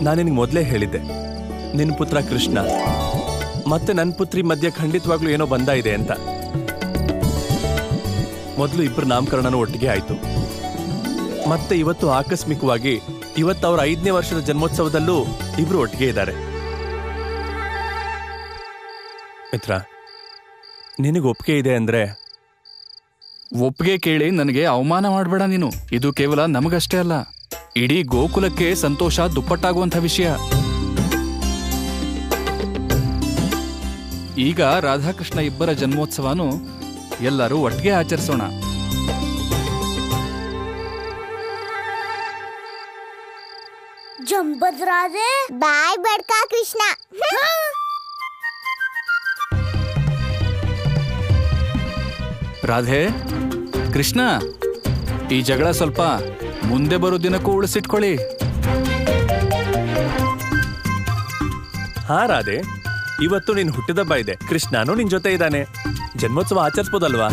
ನಾನು ನಿನಗೆ ಮೊದಲೇ ಹೇಳಿದ್ದೆ, ನಿನ್ ಪುತ್ರ ಕೃಷ್ಣ ಮತ್ತೆ ನನ್ನ ಪುತ್ರಿ ಮಧ್ಯೆ ಖಂಡಿತವಾಗ್ಲೂ ಏನೋ ಬಂಧ ಇದೆ ಅಂತ. ಮೊದಲು ಇಬ್ಬರು ನಾಮಕರಣನೂ ಒಟ್ಟಿಗೆ ಆಯ್ತು. ಮತ್ತೆ ಇವತ್ತು ಆಕಸ್ಮಿಕವಾಗಿ ಇವತ್ತು ಅವ್ರ 5ನೇ ವರ್ಷದ ಜನ್ಮೋತ್ಸವದಲ್ಲೂ ಇಬ್ರು ಒಟ್ಟಿಗೆ ಇದ್ದಾರೆ. ಮಿತ್ರ, ನಿನಗೆ ಒಪ್ಪಿಗೆ ಇದೆ ಅಂದ್ರೆ ಒಪ್ಪಿಗೆ ಕೇಳಿ ನನಗೆ ಅವಮಾನ ಮಾಡಬೇಡ ನೀನು. ಇದು ಕೇವಲ ನಮಗಷ್ಟೇ ಅಲ್ಲ, ಇಡೀ ಗೋಕುಲಕ್ಕೆ ಸಂತೋಷ ದುಪ್ಪಟ್ಟಾಗುವಂಥ ವಿಷಯ. ಈಗ ರಾಧಾಕೃಷ್ಣ ಇಬ್ಬರ ಜನ್ಮೋತ್ಸವನು ಎಲ್ಲರೂ ಒಟ್ಟಿಗೆ ಆಚರಿಸೋಣ. ಜಂಬದ್ರಾದೆ ಬಾಯ್ ಬಡ್ಕ ಕೃಷ್ಣ. ರಾಧೆ, ಕೃಷ್ಣ, ಈ ಜಗಳ ಸ್ವಲ್ಪ ಮುಂದೆ ಬರೋ ದಿನಕ್ಕೂ ಉಳಿಸಿಟ್ಕೊಳ್ಳಿ. ಹಾ ರಾಧೆ, ಇವತ್ತು ನಿನ್ ಹುಟ್ಟಿದಬ್ಬ ಇದೆ. ಕೃಷ್ಣನೂ ನಿನ್ ಜೊತೆ ಇದ್ದಾನೆ. ಜನ್ಮೋತ್ಸವ ಆಚರಿಸ್ಬೋದಲ್ವಾ?